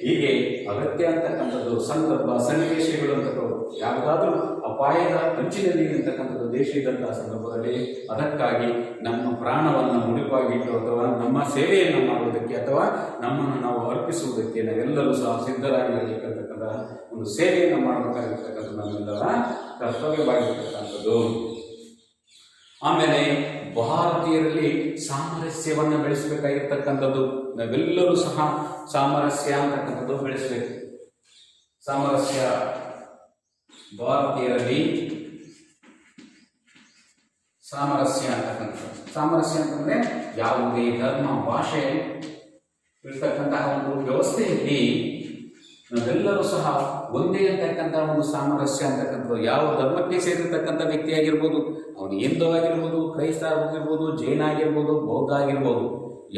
ಹೀಗೆ ಅಗತ್ಯ ಅಂತಕ್ಕಂಥದ್ದು ಸಂದರ್ಭ ಸನ್ನಿವೇಶಗಳು ಅಂತಕ್ಕಂಥದ್ದು ಯಾವುದಾದ್ರೂ ಅಪಾಯದ ಅಂಚಿನಲ್ಲಿ ಇರತಕ್ಕಂಥದ್ದು ದೇಶ ಇದ್ದಂತಹ ಸಂದರ್ಭದಲ್ಲಿ ಅದಕ್ಕಾಗಿ ನಮ್ಮ ಪ್ರಾಣವನ್ನು ಮುಡಿಪಾಗಿಟ್ಟು ಅಥವಾ ನಮ್ಮ ಸೇವೆಯನ್ನು ಮಾಡುವುದಕ್ಕೆ ಅಥವಾ ನಮ್ಮನ್ನು ನಾವು ಅರ್ಪಿಸುವುದಕ್ಕೆ ನಾವೆಲ್ಲರೂ ಸಹ ಸಿದ್ಧರಾಗಿರಬೇಕಂತಕ್ಕಂಥ ಒಂದು ಸೇವೆಯನ್ನು ಮಾಡಬೇಕಾಗಿರ್ತಕ್ಕಂಥದ್ದು ನಮ್ಮೆಲ್ಲರ ಕರ್ತವ್ಯವಾಗಿರ್ತಕ್ಕಂಥದ್ದು. ಆಮೇಲೆ ಭಾರತೀಯರಲ್ಲಿ ಸಾಮರಸ್ಯವನ್ನು ಬೆಳೆಸಬೇಕಾಗಿರ್ತಕ್ಕಂಥದ್ದು. ನಾವೆಲ್ಲರೂ ಸಹ ಸಾಮರಸ್ಯ ಅಂತಕ್ಕಂಥದ್ದು ಬೆಳೆಸಬೇಕು. ಸಾಮರಸ್ಯ ಭಾರತೀಯರಲ್ಲಿ ಸಾಮರಸ್ಯ ಅಂತಕ್ಕಂಥದ್ದು. ಸಾಮರಸ್ಯ ಅಂತಂದ್ರೆ ಯಾವುದೇ ಧರ್ಮ ಭಾಷೆ ಇರ್ತಕ್ಕಂತಹ ಒಂದು ವ್ಯವಸ್ಥೆಯಲ್ಲಿ ನಾವೆಲ್ಲರೂ ಸಹ ಒಂದೇ ಅಂತಕ್ಕಂಥ ಒಂದು ಸಾಮರಸ್ಯ ಅಂತಕ್ಕಂಥದ್ದು. ಯಾವ ಧರ್ಮಕ್ಕೆ ಸೇರಿರ್ತಕ್ಕಂಥ ವ್ಯಕ್ತಿ ಆಗಿರ್ಬೋದು, ಅವನು ಹಿಂದೂ ಆಗಿರ್ಬೋದು, ಕ್ರೈಸ್ತ ಆಗಿರ್ಬೋದು, ಜೈನ ಆಗಿರ್ಬೋದು, ಬೌದ್ಧ ಆಗಿರ್ಬೋದು,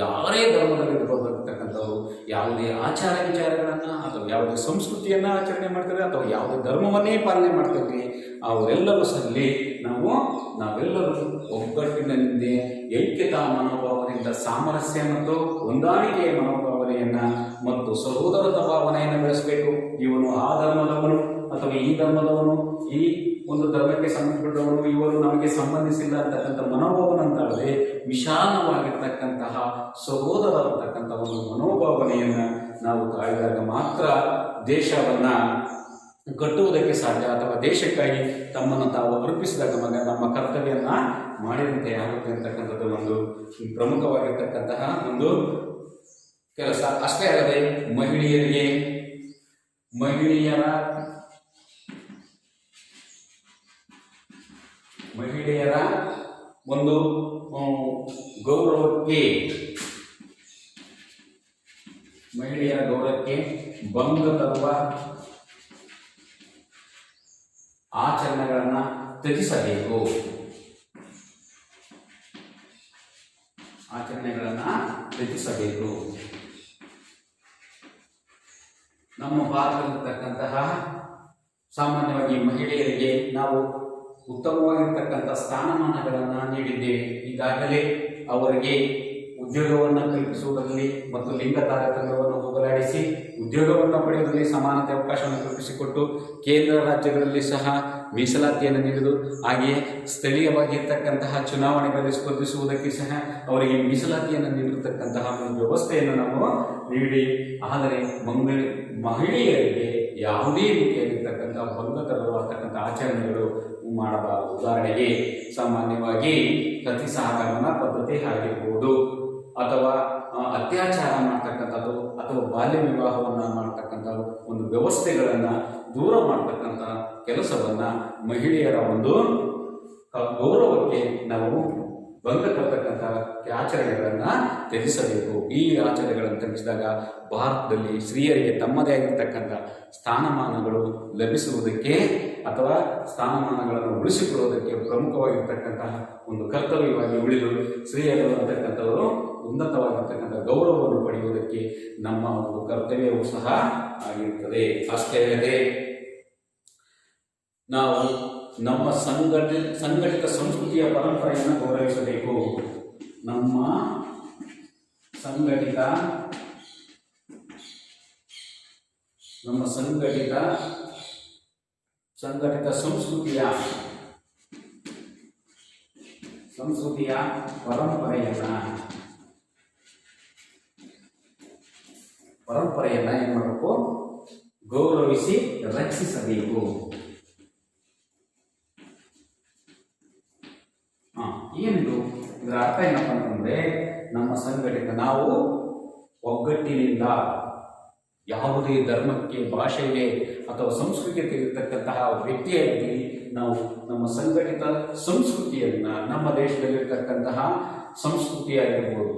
ಯಾರೇ ಧರ್ಮದಲ್ಲಿರ್ಬೋದು ಅಂತಕ್ಕಂಥವ್ರು ಯಾವುದೇ ಆಚಾರ ವಿಚಾರಗಳನ್ನು ಅಥವಾ ಯಾವುದೇ ಸಂಸ್ಕೃತಿಯನ್ನು ಆಚರಣೆ ಮಾಡ್ತಾರೆ ಅಥವಾ ಯಾವುದೇ ಧರ್ಮವನ್ನೇ ಪಾಲನೆ ಮಾಡ್ತಾರೆ, ಅವರೆಲ್ಲರೂ ಸಲ್ಲಿ ನಾವೆಲ್ಲರೂ ಒಗ್ಗಟ್ಟಿನಿಂದ ಐಕ್ಯತಾ ಮನೋಭಾವನೆಯಿಂದ ಸಾಮರಸ್ಯ ಮತ್ತು ಹೊಂದಾಣಿಕೆಯ ಮನೋಭಾವನೆಯನ್ನು ಮತ್ತು ಸಹೋದರತ ಭಾವನೆಯನ್ನು ಬೆಳೆಸಬೇಕು. ಇವನು ಆ ಧರ್ಮದವನು ಅಥವಾ ಈ ಧರ್ಮದವನು, ಈ ಒಂದು ಧರ್ಮಕ್ಕೆ ಸಂಬಂಧಪಟ್ಟವನು, ಇವರು ನಮಗೆ ಸಂಬಂಧಿಸಿಲ್ಲ ಅಂತಕ್ಕಂಥ ಮನೋಭಾವನೆ ಅಂತಲ್ಲದೆ ವಿಶಾಲವಾಗಿರ್ತಕ್ಕಂತಹ ಸಹೋದರ ಅಂತಕ್ಕಂಥ ಒಂದು ಮನೋಭಾವನೆಯನ್ನು ನಾವು ತಾಳಿದಾಗ ಮಾತ್ರ ದೇಶವನ್ನು ಕಟ್ಟುವುದಕ್ಕೆ ಸಾಧ್ಯ, ಅಥವಾ ದೇಶಕ್ಕಾಗಿ ತಮ್ಮನ್ನು ತಾವು ಅರ್ಪಿಸಿದಾಗ ನಮ್ಮ ಕರ್ತವ್ಯವನ್ನು ಮಾಡಿದಂತೆ ಆಗುತ್ತೆ ಅಂತಕ್ಕಂಥದ್ದು ಒಂದು ಪ್ರಮುಖವಾಗಿರ್ತಕ್ಕಂತಹ ಒಂದು ಕೆಲಸ. ಅಷ್ಟೇ ಅಲ್ಲದೆ ಮಹಿಳೆಯರ ಒಂದು ಗೌರವಕ್ಕೆ ಭಂಗ ತರುವ ಆಚರಣೆಗಳನ್ನು ತ್ಯಜಿಸಬೇಕು. ನಮ್ಮ ಭಾರತದಲ್ಲಿರ್ತಕ್ಕಂತಹ ಸಾಮಾನ್ಯವಾಗಿ ಮಹಿಳೆಯರಿಗೆ ನಾವು ಉತ್ತಮವಾಗಿರ್ತಕ್ಕಂಥ ಸ್ಥಾನಮಾನಗಳನ್ನು ನೀಡಿದ್ದೇವೆ. ಈಗಾಗಲೇ ಅವರಿಗೆ ಉದ್ಯೋಗವನ್ನು ಕಲ್ಪಿಸುವುದರಲ್ಲಿ ಮತ್ತು ಲಿಂಗ ತಾರತಮ್ಯವನ್ನು ಹೋಗಲಾಡಿಸಿ ಉದ್ಯೋಗವನ್ನು ಪಡೆಯುವುದರಲ್ಲಿ ಸಮಾನತೆ ಅವಕಾಶವನ್ನು ಕಲ್ಪಿಸಿಕೊಟ್ಟು ಕೇಂದ್ರ ರಾಜ್ಯಗಳಲ್ಲಿ ಸಹ ಮೀಸಲಾತಿಯನ್ನು ನೀಡಿದು, ಹಾಗೆಯೇ ಸ್ಥಳೀಯವಾಗಿರ್ತಕ್ಕಂತಹ ಚುನಾವಣೆಗಳಲ್ಲಿ ಸ್ಪರ್ಧಿಸುವುದಕ್ಕೆ ಸಹ ಅವರಿಗೆ ಮೀಸಲಾತಿಯನ್ನು ನೀಡಿರ್ತಕ್ಕಂತಹ ಒಂದು ವ್ಯವಸ್ಥೆಯನ್ನು ನಾವು ನೀಡಿ, ಆದರೆ ಮಹಿಳೆಯರಿಗೆ ಯಾವುದೇ ರೀತಿಯಾಗಿರ್ತಕ್ಕಂಥ ಭಂಗ ತರತಕ್ಕಂಥ ಆಚರಣೆಗಳು ಮಾಡಬಾರದು. ಉದಾಹರಣೆಗೆ ಸಾಮಾನ್ಯವಾಗಿ ಸತಿ ಸಹಗಮನ ಪದ್ಧತಿ ಆಗಿರ್ಬೋದು, ಅಥವಾ ಅತ್ಯಾಚಾರ ಮಾಡ್ತಕ್ಕಂಥದ್ದು, ಅಥವಾ ಬಾಲ್ಯ ವಿವಾಹವನ್ನು ಮಾಡ್ತಕ್ಕಂಥ ಒಂದು ವ್ಯವಸ್ಥೆಗಳನ್ನು ದೂರ ಮಾಡ್ತಕ್ಕಂಥ ಕೆಲಸವನ್ನು ಮಹಿಳೆಯರ ಒಂದು ಗೌರವಕ್ಕೆ ನಾವು ಭಂಗ ತರ್ತಕ್ಕಂಥ ಆಚರಣೆಗಳನ್ನು ತ್ಯಜಿಸಬೇಕು. ಈ ಆಚರಣೆಗಳನ್ನು ತ್ಯಜಿಸಿದಾಗ ಭಾರತದಲ್ಲಿ ಸ್ತ್ರೀಯರಿಗೆ ತಮ್ಮದೇ ಆಗಿರ್ತಕ್ಕಂಥ ಸ್ಥಾನಮಾನಗಳು ಲಭಿಸುವುದಕ್ಕೆ ಅಥವಾ ಸ್ಥಾನಮಾನಗಳನ್ನು ಉಳಿಸಿಕೊಳ್ಳುವುದಕ್ಕೆ ಪ್ರಮುಖವಾಗಿರ್ತಕ್ಕಂತಹ ಒಂದು ಕರ್ತವ್ಯವಾಗಿ ಉಳಿದು ಸ್ತ್ರೀಯರು ಅಂತಕ್ಕಂಥವರು ಉನ್ನತವಾಗಿರ್ತಕ್ಕಂಥ ಗೌರವವನ್ನು ಪಡೆಯುವುದಕ್ಕೆ ನಮ್ಮ ಒಂದು ಕರ್ತವ್ಯವೂ ಸಹ ಆಗಿರುತ್ತದೆ. ಅಷ್ಟೇ ಅಲ್ಲದೆ ನಾವು ನಮ್ಮ ಸಂಘಟಿತ ಸಂಸ್ಕೃತಿಯ ಪರಂಪರೆಯನ್ನು ಗೌರವಿಸಬೇಕು. ನಮ್ಮ ಸಂಘಟಿತ ಸಂಸ್ಕೃತಿಯ ಪರಂಪರೆಯನ್ನ ಏನು ಮಾಡಬೇಕು? ಗೌರವಿಸಿ ರಕ್ಷಿಸಬೇಕು. ಏನಿದು ಇದರ ಅರ್ಥ ಏನಪ್ಪ ಅಂತಂದ್ರೆ, ನಮ್ಮ ಸಂಘಟಿತ ನಾವು ಒಗ್ಗಟ್ಟಿನಿಂದ ಯಾವುದೇ ಧರ್ಮಕ್ಕೆ, ಭಾಷೆಗೆ ಅಥವಾ ಸಂಸ್ಕೃತಿಗೆ ಇರತಕ್ಕಂತಹ ವ್ಯಕ್ತಿಯಾಗಿ ನಾವು ನಮ್ಮ ಸಂಘಟಿತ ಸಂಸ್ಕೃತಿಯನ್ನು, ನಮ್ಮ ದೇಶದಲ್ಲಿರ್ತಕ್ಕಂತಹ ಸಂಸ್ಕೃತಿಯಾಗಿರ್ಬೋದು,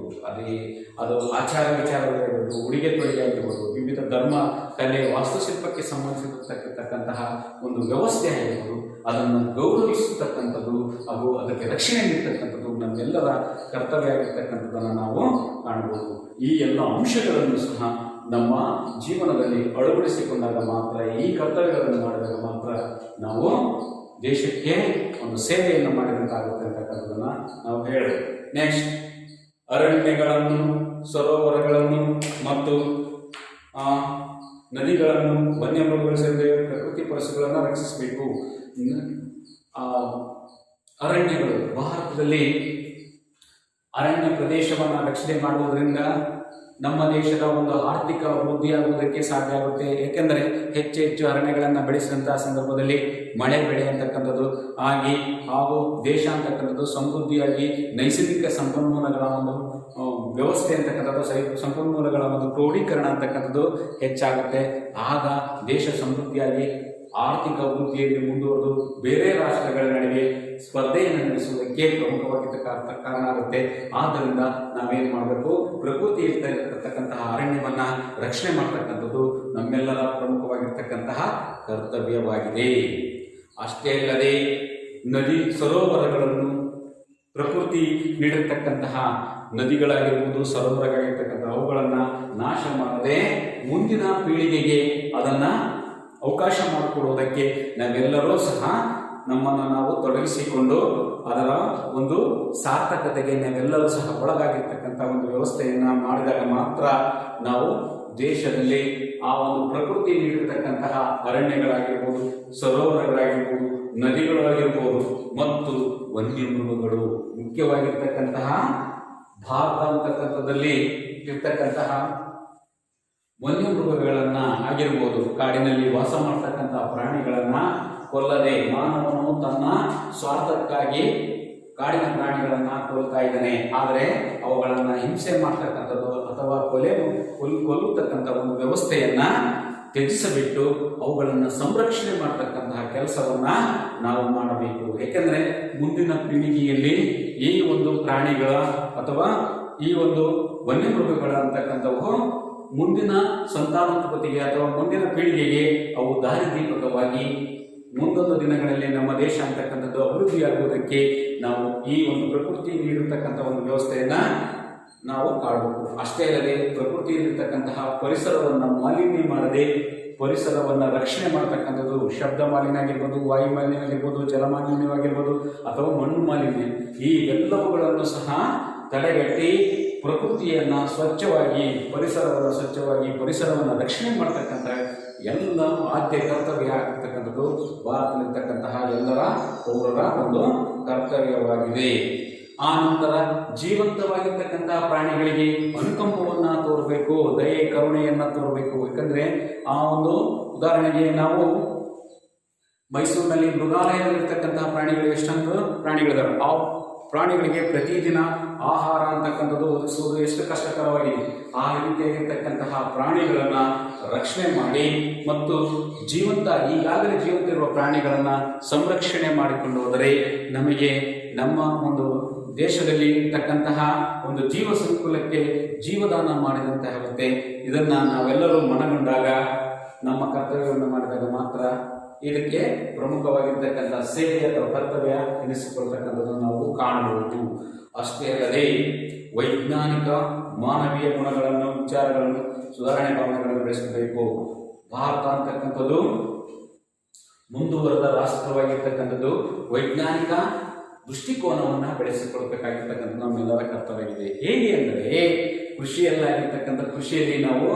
ಅದು ಆಚಾರ ವಿಚಾರಗಳಿರ್ಬೋದು, ಉಡುಗೆ ತೊಡುಗೆ ಆಗಿರ್ಬೋದು, ವಿವಿಧ ಧರ್ಮ, ಕಲೆ, ವಾಸ್ತುಶಿಲ್ಪಕ್ಕೆ ಸಂಬಂಧಿಸಿರತಕ್ಕಂತಹ ಒಂದು ವ್ಯವಸ್ಥೆ ಆಗಿರ್ಬೋದು, ಅದನ್ನು ಗೌರವಿಸತಕ್ಕಂಥದ್ದು ಹಾಗೂ ಅದಕ್ಕೆ ರಕ್ಷಣೆ ನೀಡತಕ್ಕಂಥದ್ದು ನಮ್ಮೆಲ್ಲರ ಕರ್ತವ್ಯ ಆಗಿರ್ತಕ್ಕಂಥದ್ದನ್ನು ನಾವು ಕಾಣಬಹುದು. ಈ ಎಲ್ಲ ಅಂಶಗಳನ್ನು ಸಹ ನಮ್ಮ ಜೀವನದಲ್ಲಿ ಅಳವಡಿಸಿಕೊಂಡಾಗ ಮಾತ್ರ, ಈ ಕರ್ತವ್ಯಗಳನ್ನು ಮಾಡಿದಾಗ ಮಾತ್ರ ನಾವು ದೇಶಕ್ಕೆ ಒಂದು ಸೇವೆಯನ್ನು ಮಾಡಿದಂತಾಗುತ್ತೆ ಅಂತಕ್ಕಂಥದ್ದನ್ನು ನಾವು ಹೇಳಬೇಕು. ನೆಕ್ಸ್ಟ್, ಅರಣ್ಯಗಳನ್ನು, ಸರೋವರಗಳನ್ನು ಮತ್ತು ನದಿಗಳನ್ನು, ವನ್ಯಮೃಗಗಳು ಸೇರಿದ ಪ್ರಕೃತಿ ಪರಿಸರಗಳನ್ನು ರಕ್ಷಿಸಬೇಕು. ಅರಣ್ಯಗಳು, ಭಾರತದಲ್ಲಿ ಅರಣ್ಯ ಪ್ರದೇಶವನ್ನು ರಕ್ಷಣೆ ಮಾಡುವುದರಿಂದ ನಮ್ಮ ದೇಶದ ಒಂದು ಆರ್ಥಿಕ ಅಭಿವೃದ್ಧಿಯಾಗುವುದಕ್ಕೆ ಸಾಧ್ಯ ಆಗುತ್ತೆ. ಏಕೆಂದರೆ ಹೆಚ್ಚು ಅರಣ್ಯಗಳನ್ನು ಬೆಳೆಸಿದಂತಹ ಸಂದರ್ಭದಲ್ಲಿ ಮಳೆ ಬೆಳೆ ಅಂತಕ್ಕಂಥದ್ದು ಹಾಗೂ ದೇಶ ಅಂತಕ್ಕಂಥದ್ದು ಸಮೃದ್ಧಿಯಾಗಿ ನೈಸರ್ಗಿಕ ಸಂಪನ್ಮೂಲಗಳ ಒಂದು ವ್ಯವಸ್ಥೆ ಅಂತಕ್ಕಂಥದ್ದು, ಸಂಪನ್ಮೂಲಗಳ ಒಂದು ಕ್ರೋಢೀಕರಣ ಅಂತಕ್ಕಂಥದ್ದು ಹೆಚ್ಚಾಗುತ್ತೆ. ಆಗ ದೇಶ ಸಮೃದ್ಧಿಯಾಗಿ ಆರ್ಥಿಕ ಅಭಿವೃದ್ಧಿಯಲ್ಲಿ ಮುಂದುವರೆದು ಬೇರೆ ರಾಷ್ಟ್ರಗಳ ನಡುವೆ ಸ್ಪರ್ಧೆಯನ್ನು ನಡೆಸುವುದಕ್ಕೆ ಪ್ರಮುಖವಾಗಿರ್ತಕ್ಕಂಥ ಕಾರಣ ಆಗುತ್ತೆ. ಆದ್ದರಿಂದ ನಾವೇನು ಮಾಡಬೇಕು, ಪ್ರಕೃತಿ ಇರ್ತಕ್ಕಂತಹ ಅರಣ್ಯವನ್ನು ರಕ್ಷಣೆ ಮಾಡ್ತಕ್ಕಂಥದ್ದು ನಮ್ಮೆಲ್ಲರ ಪ್ರಮುಖವಾಗಿರ್ತಕ್ಕಂತಹ ಕರ್ತವ್ಯವಾಗಿದೆ. ಅಷ್ಟೇ ಅಲ್ಲದೆ ನದಿ ಸರೋವರಗಳನ್ನು, ಪ್ರಕೃತಿ ನೀಡಿರ್ತಕ್ಕಂತಹ ನದಿಗಳಾಗಿರ್ಬೋದು, ಸರೋವರಗಳಾಗಿರ್ತಕ್ಕಂಥ ಅವುಗಳನ್ನು ನಾಶ ಮಾಡದೆ ಮುಂದಿನ ಪೀಳಿಗೆಗೆ ಅದನ್ನು ಅವಕಾಶ ಮಾಡಿಕೊಡುವುದಕ್ಕೆ ನಾವೆಲ್ಲರೂ ಸಹ ನಮ್ಮನ್ನು ನಾವು ತೊಡಗಿಸಿಕೊಂಡು ಅದರ ಒಂದು ಸಾರ್ಥಕತೆಗೆ ನಾವೆಲ್ಲರೂ ಸಹ ಒಳಗಾಗಿರ್ತಕ್ಕಂಥ ಒಂದು ವ್ಯವಸ್ಥೆಯನ್ನು ಮಾಡಿದಾಗ ಮಾತ್ರ ನಾವು ದೇಶದಲ್ಲಿ ಆ ಒಂದು ಪ್ರಕೃತಿ ನೀಡಿರ್ತಕ್ಕಂತಹ ಅರಣ್ಯಗಳಾಗಿರ್ಬೋದು, ಸರೋವರಗಳಾಗಿರ್ಬೋದು, ನದಿಗಳಾಗಿರ್ಬೋದು ಮತ್ತು ವನ್ಯಮೃಗಗಳು, ಮುಖ್ಯವಾಗಿರ್ತಕ್ಕಂತಹ ಭಾರತ ಅಂತಕ್ಕಂಥದ್ದಲ್ಲಿ ಇರ್ತಕ್ಕಂತಹ ವನ್ಯಮೃಗಗಳನ್ನು ಆಗಿರ್ಬೋದು, ಕಾಡಿನಲ್ಲಿ ವಾಸ ಮಾಡ್ತಕ್ಕಂಥ ಪ್ರಾಣಿಗಳನ್ನು ಕೊಲ್ಲದೆ ಮಾನವನು ತನ್ನ ಸ್ವಾರ್ಥಕ್ಕಾಗಿ ಕಾಡಿನ ಪ್ರಾಣಿಗಳನ್ನು ಕೊಲ್ತಾ ಇದ್ದಾನೆ. ಆದರೆ ಅವುಗಳನ್ನು ಹಿಂಸೆ ಮಾಡ್ತಕ್ಕಂಥದ್ದು ಅಥವಾ ಕೊಲ್ಲುತ್ತಕ್ಕಂಥ ಒಂದು ವ್ಯವಸ್ಥೆಯನ್ನು ತ್ಯಜಿಸಬಿಟ್ಟು ಅವುಗಳನ್ನು ಸಂರಕ್ಷಣೆ ಮಾಡ್ತಕ್ಕಂತಹ ಕೆಲಸವನ್ನು ನಾವು ಮಾಡಬೇಕು. ಏಕೆಂದರೆ ಮುಂದಿನ ಪೀಳಿಗೆಯಲ್ಲಿ ಈ ಒಂದು ಪ್ರಾಣಿಗಳ ಅಥವಾ ಈ ಒಂದು ವನ್ಯಮೃಗಗಳ ಅಂತಕ್ಕಂಥವು ಮುಂದಿನ ಸಂತಾನೋತ್ಪತ್ತಿಗೆ ಅಥವಾ ಮುಂದಿನ ಪೀಳಿಗೆಗೆ ಅವು ದಾರಿದೀಪಕವಾಗಿ ಮುಂದೊಂದು ದಿನಗಳಲ್ಲಿ ನಮ್ಮ ದೇಶ ಅಂತಕ್ಕಂಥದ್ದು ಅಭಿವೃದ್ಧಿಯಾಗುವುದಕ್ಕೆ ನಾವು ಈ ಒಂದು ಪ್ರಕೃತಿ ನೀಡಿರ್ತಕ್ಕಂಥ ಒಂದು ವ್ಯವಸ್ಥೆಯನ್ನು ನಾವು ಕಾಣಬೇಕು. ಅಷ್ಟೇ ಅಲ್ಲದೆ ಪ್ರಕೃತಿಯಲ್ಲಿರ್ತಕ್ಕಂತಹ ಪರಿಸರವನ್ನು ಮಾಲಿನ್ಯ ಮಾಡದೆ ಪರಿಸರವನ್ನು ರಕ್ಷಣೆ ಮಾಡ್ತಕ್ಕಂಥದ್ದು, ಶಬ್ದ ಮಾಲಿನ್ಯ ಆಗಿರ್ಬೋದು, ವಾಯು ಮಾಲಿನ್ಯ ಆಗಿರ್ಬೋದು, ಜಲ ಮಾಲಿನ್ಯವಾಗಿರ್ಬೋದು ಅಥವಾ ಮಣ್ಣು ಮಾಲಿನ್ಯ, ಈ ಎಲ್ಲವುಗಳನ್ನು ಸಹ ತಡೆಗಟ್ಟಿ ಪ್ರಕೃತಿಯನ್ನು ಸ್ವಚ್ಛವಾಗಿ, ಪರಿಸರವನ್ನು ರಕ್ಷಣೆ ಮಾಡ್ತಕ್ಕಂಥ ಎಲ್ಲ ಆದ್ಯ ಕರ್ತವ್ಯ ಆಗಿರ್ತಕ್ಕಂಥದ್ದು ಭಾರತದಲ್ಲಿರ್ತಕ್ಕಂತಹ ಎಲ್ಲರ ಪೌರರ ಒಂದು ಕರ್ತವ್ಯವಾಗಿದೆ. ಆ ನಂತರ ಜೀವಂತವಾಗಿರ್ತಕ್ಕಂತಹ ಪ್ರಾಣಿಗಳಿಗೆ ಅನುಕಂಪವನ್ನು ತೋರಬೇಕು, ದಯೆ ಕರುಣೆಯನ್ನು ತೋರಬೇಕು. ಯಾಕಂದರೆ ಆ ಒಂದು ಉದಾಹರಣೆಗೆ ನಾವು ಮೈಸೂರಿನಲ್ಲಿ ಮೃಗಾಲಯದಲ್ಲಿರ್ತಕ್ಕಂತಹ ಪ್ರಾಣಿಗಳು ಎಷ್ಟೊಂದು ಪ್ರಾಣಿಗಳಿದಾವೆ. ಆ ಪ್ರಾಣಿಗಳಿಗೆ ಪ್ರತಿದಿನ ಆಹಾರ ಅಂತಕ್ಕಂಥದ್ದು ಒದಗಿಸುವುದು ಎಷ್ಟು ಕಷ್ಟಕರವಾಗಿದೆ. ಆ ರೀತಿಯಾಗಿರ್ತಕ್ಕಂತಹ ಪ್ರಾಣಿಗಳನ್ನು ರಕ್ಷಣೆ ಮಾಡಿ ಮತ್ತು ಈಗಾಗಲೇ ಜೀವಂತ ಇರುವ ಪ್ರಾಣಿಗಳನ್ನು ಸಂರಕ್ಷಣೆ ಮಾಡಿಕೊಂಡು ಹೋದರೆ ನಮಗೆ ನಮ್ಮ ಒಂದು ದೇಶದಲ್ಲಿ ಇರ್ತಕ್ಕಂತಹ ಒಂದು ಜೀವ ಸಂಕುಲಕ್ಕೆ ಜೀವದಾನ ಮಾಡಿದಂತೆ ಆಗುತ್ತೆ. ಇದನ್ನು ನಾವೆಲ್ಲರೂ ಮನಗೊಂಡಾಗ, ನಮ್ಮ ಕರ್ತವ್ಯವನ್ನು ಮಾಡಿದಾಗ ಮಾತ್ರ ಇದಕ್ಕೆ ಪ್ರಮುಖವಾಗಿರ್ತಕ್ಕಂಥ ಸೇವೆ ಅಥವಾ ಕರ್ತವ್ಯ ಎನಿಸಿಕೊಳ್ತಕ್ಕಂಥದ್ದನ್ನು ನಾವು ಕಾಣಬಹುದು. ಅಷ್ಟೇ ಅಲ್ಲದೆ ವೈಜ್ಞಾನಿಕ ಮಾನವೀಯ ಗುಣಗಳನ್ನು, ವಿಚಾರಗಳನ್ನು, ಸುಧಾರಣೆ ಭಾವನೆಗಳನ್ನು ಬೆಳೆಸಬೇಕು. ಭಾರತ ಅಂತಕ್ಕಂಥದ್ದು ಮುಂದುವರೆದ ರಾಷ್ಟ್ರವಾಗಿರ್ತಕ್ಕಂಥದ್ದು ವೈಜ್ಞಾನಿಕ ದೃಷ್ಟಿಕೋನವನ್ನು ಬೆಳೆಸಿಕೊಳ್ಬೇಕಾಗಿರ್ತಕ್ಕಂಥ ನಮ್ಮೆಲ್ಲರ ಕರ್ತವ್ಯವಿದೆ. ಹೇಗೆ ಅಂದರೆ ಕೃಷಿಯಲ್ಲಿ ನಾವು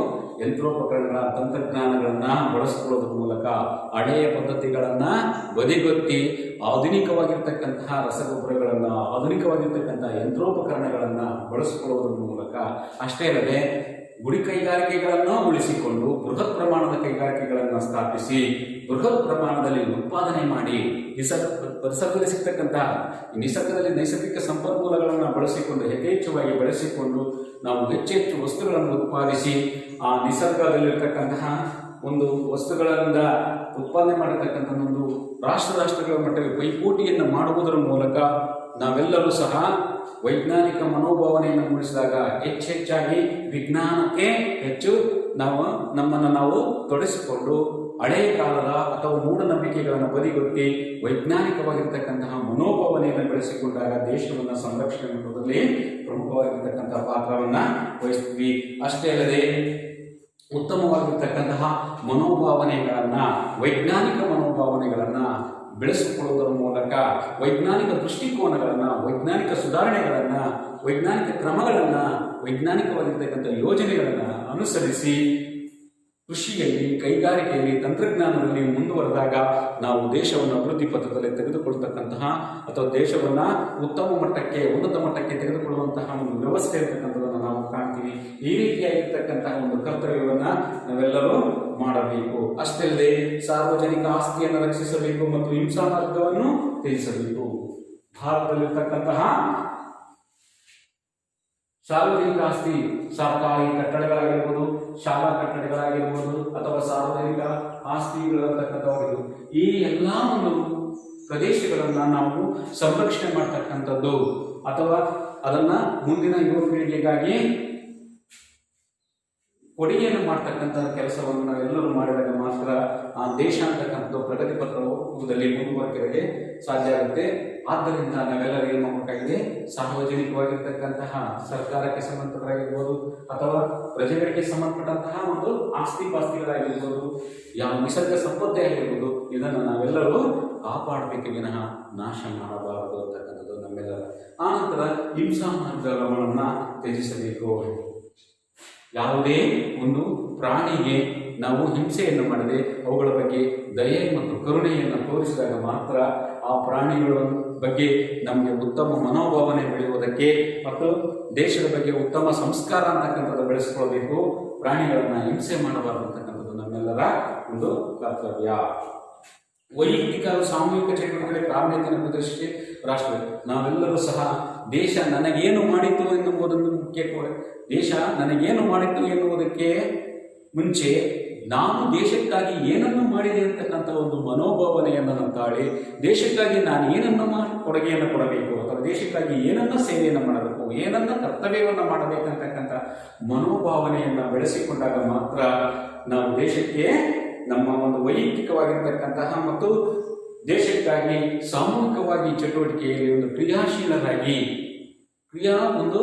ಯಂತ್ರೋಪಕರಣಗಳ, ತಂತ್ರಜ್ಞಾನಗಳನ್ನು ಬಳಸಿಕೊಳ್ಳೋದ್ರ ಮೂಲಕ ಹಳೆಯ ಪದ್ಧತಿಗಳನ್ನು ಬದಿಗೊತ್ತಿ ಆಧುನಿಕವಾಗಿರ್ತಕ್ಕಂತಹ ರಸಗೊಬ್ಬರಗಳನ್ನು, ಆಧುನಿಕವಾಗಿರ್ತಕ್ಕಂತಹ ಯಂತ್ರೋಪಕರಣಗಳನ್ನು ಬಳಸಿಕೊಳ್ಳೋದ್ರ ಮೂಲಕ, ಅಷ್ಟೇ ಅಲ್ಲದೆ ಗುಡಿ ಕೈಗಾರಿಕೆಗಳನ್ನು ಉಳಿಸಿಕೊಂಡು ಬೃಹತ್ ಪ್ರಮಾಣದ ಕೈಗಾರಿಕೆಗಳನ್ನು ಸ್ಥಾಪಿಸಿ ಬೃಹತ್ ಪ್ರಮಾಣದಲ್ಲಿ ಉತ್ಪಾದನೆ ಮಾಡಿ ಪರಿಸರದಲ್ಲಿ ಸಿಗ್ತಕ್ಕಂತಹ ನಿಸರ್ಗದಲ್ಲಿ ನೈಸರ್ಗಿಕ ಸಂಪನ್ಮೂಲಗಳನ್ನು ಬಳಸಿಕೊಂಡು ಯಥೇಚ್ಛವಾಗಿ ಬಳಸಿಕೊಂಡು ನಾವು ಹೆಚ್ಚೆಚ್ಚು ವಸ್ತುಗಳನ್ನು ಉತ್ಪಾದಿಸಿ ಆ ನಿಸರ್ಗದಲ್ಲಿರ್ತಕ್ಕಂತಹ ಒಂದು ವಸ್ತುಗಳಿಂದ ಉತ್ಪಾದನೆ ಮಾಡಿರ್ತಕ್ಕಂಥ ಒಂದು ರಾಷ್ಟ್ರಗಳ ಮಟ್ಟಕ್ಕೆ ಪೈಪೋಟಿಯನ್ನು ಮಾಡುವುದರ ಮೂಲಕ ನಾವೆಲ್ಲರೂ ಸಹ ವೈಜ್ಞಾನಿಕ ಮನೋಭಾವನೆಯನ್ನು ಮೂಡಿಸಿದಾಗ ಹೆಚ್ಚೆಚ್ಚಾಗಿ ವಿಜ್ಞಾನಕ್ಕೆ ಹೆಚ್ಚು ನಮ್ಮನ್ನು ನಾವು ತೊಡಗಿಸಿಕೊಂಡು ಹಳೆಯ ಕಾಲದ ಅಥವಾ ಮೂಢನಂಬಿಕೆಗಳನ್ನು ಬದಿಗೊತ್ತಿ ವೈಜ್ಞಾನಿಕವಾಗಿರ್ತಕ್ಕಂತಹ ಮನೋಭಾವನೆಯನ್ನು ಬೆಳೆಸಿಕೊಂಡಾಗ ದೇಶವನ್ನು ಸಂರಕ್ಷಣೆ ಮಾಡುವುದರಲ್ಲಿ ಪ್ರಮುಖವಾಗಿರ್ತಕ್ಕಂತಹ ಪಾತ್ರವನ್ನು ವಹಿಸ್ತೀವಿ. ಅಷ್ಟೇ ಅಲ್ಲದೆ ಉತ್ತಮವಾಗಿರ್ತಕ್ಕಂತಹ ಮನೋಭಾವನೆಗಳನ್ನು ವೈಜ್ಞಾನಿಕ ಮನೋಭಾವನೆಗಳನ್ನು ಬೆಳೆಸಿಕೊಳ್ಳುವುದರ ಮೂಲಕ ವೈಜ್ಞಾನಿಕ ದೃಷ್ಟಿಕೋನಗಳನ್ನು ವೈಜ್ಞಾನಿಕ ಸುಧಾರಣೆಗಳನ್ನು ವೈಜ್ಞಾನಿಕ ಕ್ರಮಗಳನ್ನು ವೈಜ್ಞಾನಿಕವಾಗಿರ್ತಕ್ಕಂಥ ಯೋಜನೆಗಳನ್ನು ಅನುಸರಿಸಿ ಕೃಷಿಯಲ್ಲಿ ಕೈಗಾರಿಕೆಯಲ್ಲಿ ತಂತ್ರಜ್ಞಾನದಲ್ಲಿ ಮುಂದುವರೆದಾಗ ನಾವು ದೇಶವನ್ನು ಅಭಿವೃದ್ಧಿ ಪಥದಲ್ಲಿ ತೆಗೆದುಕೊಳ್ತಕ್ಕಂತಹ ಅಥವಾ ದೇಶವನ್ನು ಉತ್ತಮ ಮಟ್ಟಕ್ಕೆ ಉನ್ನತ ಮಟ್ಟಕ್ಕೆ ತೆಗೆದುಕೊಳ್ಳುವಂತಹ ಒಂದು ವ್ಯವಸ್ಥೆ ಇರತಕ್ಕಂಥದ್ದನ್ನು ನಾವು ಕಾಣ್ತೀವಿ. ಈ ರೀತಿಯಾಗಿರ್ತಕ್ಕಂತಹ ಒಂದು ಕರ್ತವ್ಯವನ್ನು ನಾವೆಲ್ಲರೂ ಮಾಡಬೇಕು. ಅಷ್ಟೇ ಅಲ್ಲದೆ ಸಾರ್ವಜನಿಕ ಆಸ್ತಿಯನ್ನು ರಕ್ಷಿಸಬೇಕು ಮತ್ತು ಹಿಂಸಾ ಮಾರ್ಗವನ್ನು ತ್ಯಜಿಸಬೇಕು. ಭಾರತದಲ್ಲಿರ್ತಕ್ಕಂತಹ ಸಾರ್ವಜನಿಕ ಆಸ್ತಿ ಸರ್ಕಾರಿ ಕಟ್ಟಡಗಳಾಗಿರ್ಬೋದು, ಶಾಲಾ ಕಟ್ಟಡಗಳಾಗಿರ್ಬೋದು ಅಥವಾ ಸಾರ್ವಜನಿಕ ಆಸ್ತಿಗಳಿರ್ತಕ್ಕಂಥವಾಗಿರ್ಬೋದು, ಈ ಎಲ್ಲ ಒಂದು ಪ್ರದೇಶಗಳನ್ನು ನಾವು ಸಂರಕ್ಷಣೆ ಮಾಡ್ತಕ್ಕಂಥದ್ದು ಅಥವಾ ಅದನ್ನು ಮುಂದಿನ ಯುವ ಪೀಳಿಗೆಗಾಗಿ ಕೊಡುಗೆಯನ್ನು ಮಾಡ್ತಕ್ಕಂಥ ಕೆಲಸವನ್ನು ನಾವೆಲ್ಲರೂ ಮಾಡಿದಾಗ ಮಾತ್ರ ಆ ದೇಶ ಅಂತಕ್ಕಂಥದ್ದು ಪ್ರಗತಿ ಪಥದಲ್ಲಿ ಮುಂದುವರಿಕೆಗೆ ಸಾಧ್ಯ ಆಗುತ್ತೆ. ಆದ್ದರಿಂದ ನಾವೆಲ್ಲರೂ ಏನು ಮಾಡಬೇಕಾಗಿದೆ, ಸಾರ್ವಜನಿಕವಾಗಿರ್ತಕ್ಕಂತಹ ಸರ್ಕಾರಕ್ಕೆ ಸಂಬಂಧಪಟ್ಟಾಗಿರ್ಬೋದು ಅಥವಾ ಪ್ರಜೆಗಳಿಗೆ ಸಂಬಂಧಪಟ್ಟಂತಹ ಒಂದು ಆಸ್ತಿ ಪಾಸ್ತಿಗಳಾಗಿರ್ಬೋದು, ಯಾವ ನಿಸರ್ಗ ಸಂಪತ್ತೇ ಆಗಿರ್ಬೋದು, ಇದನ್ನು ನಾವೆಲ್ಲರೂ ಕಾಪಾಡಬೇಕು ವಿನಃ ನಾಶ ಮಾಡಬಾರದು ಅಂತಕ್ಕಂಥದ್ದು ನಮ್ಮೆಲ್ಲರ. ಆನಂತರ ಹಿಂಸಾ ಮಾರ್ಗಗಳನ್ನು ತ್ಯಜಿಸಬೇಕು. ಯಾವುದೇ ಒಂದು ಪ್ರಾಣಿಗೆ ನಾವು ಹಿಂಸೆಯನ್ನು ಮಾಡದೆ ಅವುಗಳ ಬಗ್ಗೆ ದಯೆ ಮತ್ತು ಕರುಣೆಯನ್ನು ತೋರಿಸಿದಾಗ ಮಾತ್ರ ಆ ಪ್ರಾಣಿಗಳ ಬಗ್ಗೆ ನಮಗೆ ಉತ್ತಮ ಮನೋಭಾವನೆ ಬೆಳೆಯುವುದಕ್ಕೆ ಮತ್ತು ದೇಶದ ಬಗ್ಗೆ ಉತ್ತಮ ಸಂಸ್ಕಾರ ಅಂತಕ್ಕಂಥದ್ದು ಬೆಳೆಸ್ಕೊಳ್ಬೇಕು. ಪ್ರಾಣಿಗಳನ್ನು ಹಿಂಸೆ ಮಾಡಬಾರದು ಅಂತಕ್ಕಂಥದ್ದು ನಮ್ಮೆಲ್ಲರ ಒಂದು ಕರ್ತವ್ಯ. ವೈಯಕ್ತಿಕ ಸಾಮೂಹಿಕ ಚಟುವಟಿಕೆ ಪ್ರಾಮುಖ್ಯತೆಯನ್ನು ಪ್ರದರ್ಶಿಸಿ ರಾಷ್ಟ್ರ ನಾವೆಲ್ಲರೂ ಸಹ ದೇಶ ನನಗೇನು ಮಾಡಿತು ಎನ್ನುವುದನ್ನು ಮುಖ್ಯ. ದೇಶ ನನಗೇನು ಮಾಡಿತು ಎನ್ನುವುದಕ್ಕೆ ಮುಂಚೆ ನಾನು ದೇಶಕ್ಕಾಗಿ ಏನನ್ನು ಮಾಡಿದೆ ಅಂತಕ್ಕಂಥ ಒಂದು ಮನೋಭಾವನೆಯನ್ನು ತಾಳಿ ದೇಶಕ್ಕಾಗಿ ನಾನು ಏನನ್ನು ಕೊಡುಗೆಯನ್ನು ಕೊಡಬೇಕು ಅಥವಾ ದೇಶಕ್ಕಾಗಿ ಏನನ್ನ ಸೇವೆಯನ್ನು ಮಾಡಬೇಕು, ಏನನ್ನ ಕರ್ತವ್ಯವನ್ನು ಮಾಡಬೇಕಂತಕ್ಕಂಥ ಮನೋಭಾವನೆಯನ್ನು ಬೆಳೆಸಿಕೊಂಡಾಗ ಮಾತ್ರ ನಾವು ದೇಶಕ್ಕೆ ನಮ್ಮ ಒಂದು ವೈಯಕ್ತಿಕವಾಗಿರ್ತಕ್ಕಂತಹ ಮತ್ತು ದೇಶಕ್ಕಾಗಿ ಸಾಮೂಹಿಕವಾಗಿ ಚಟುವಟಿಕೆಯಲ್ಲಿ ಒಂದು ಕ್ರಿಯಾಶೀಲರಾಗಿ ಒಂದು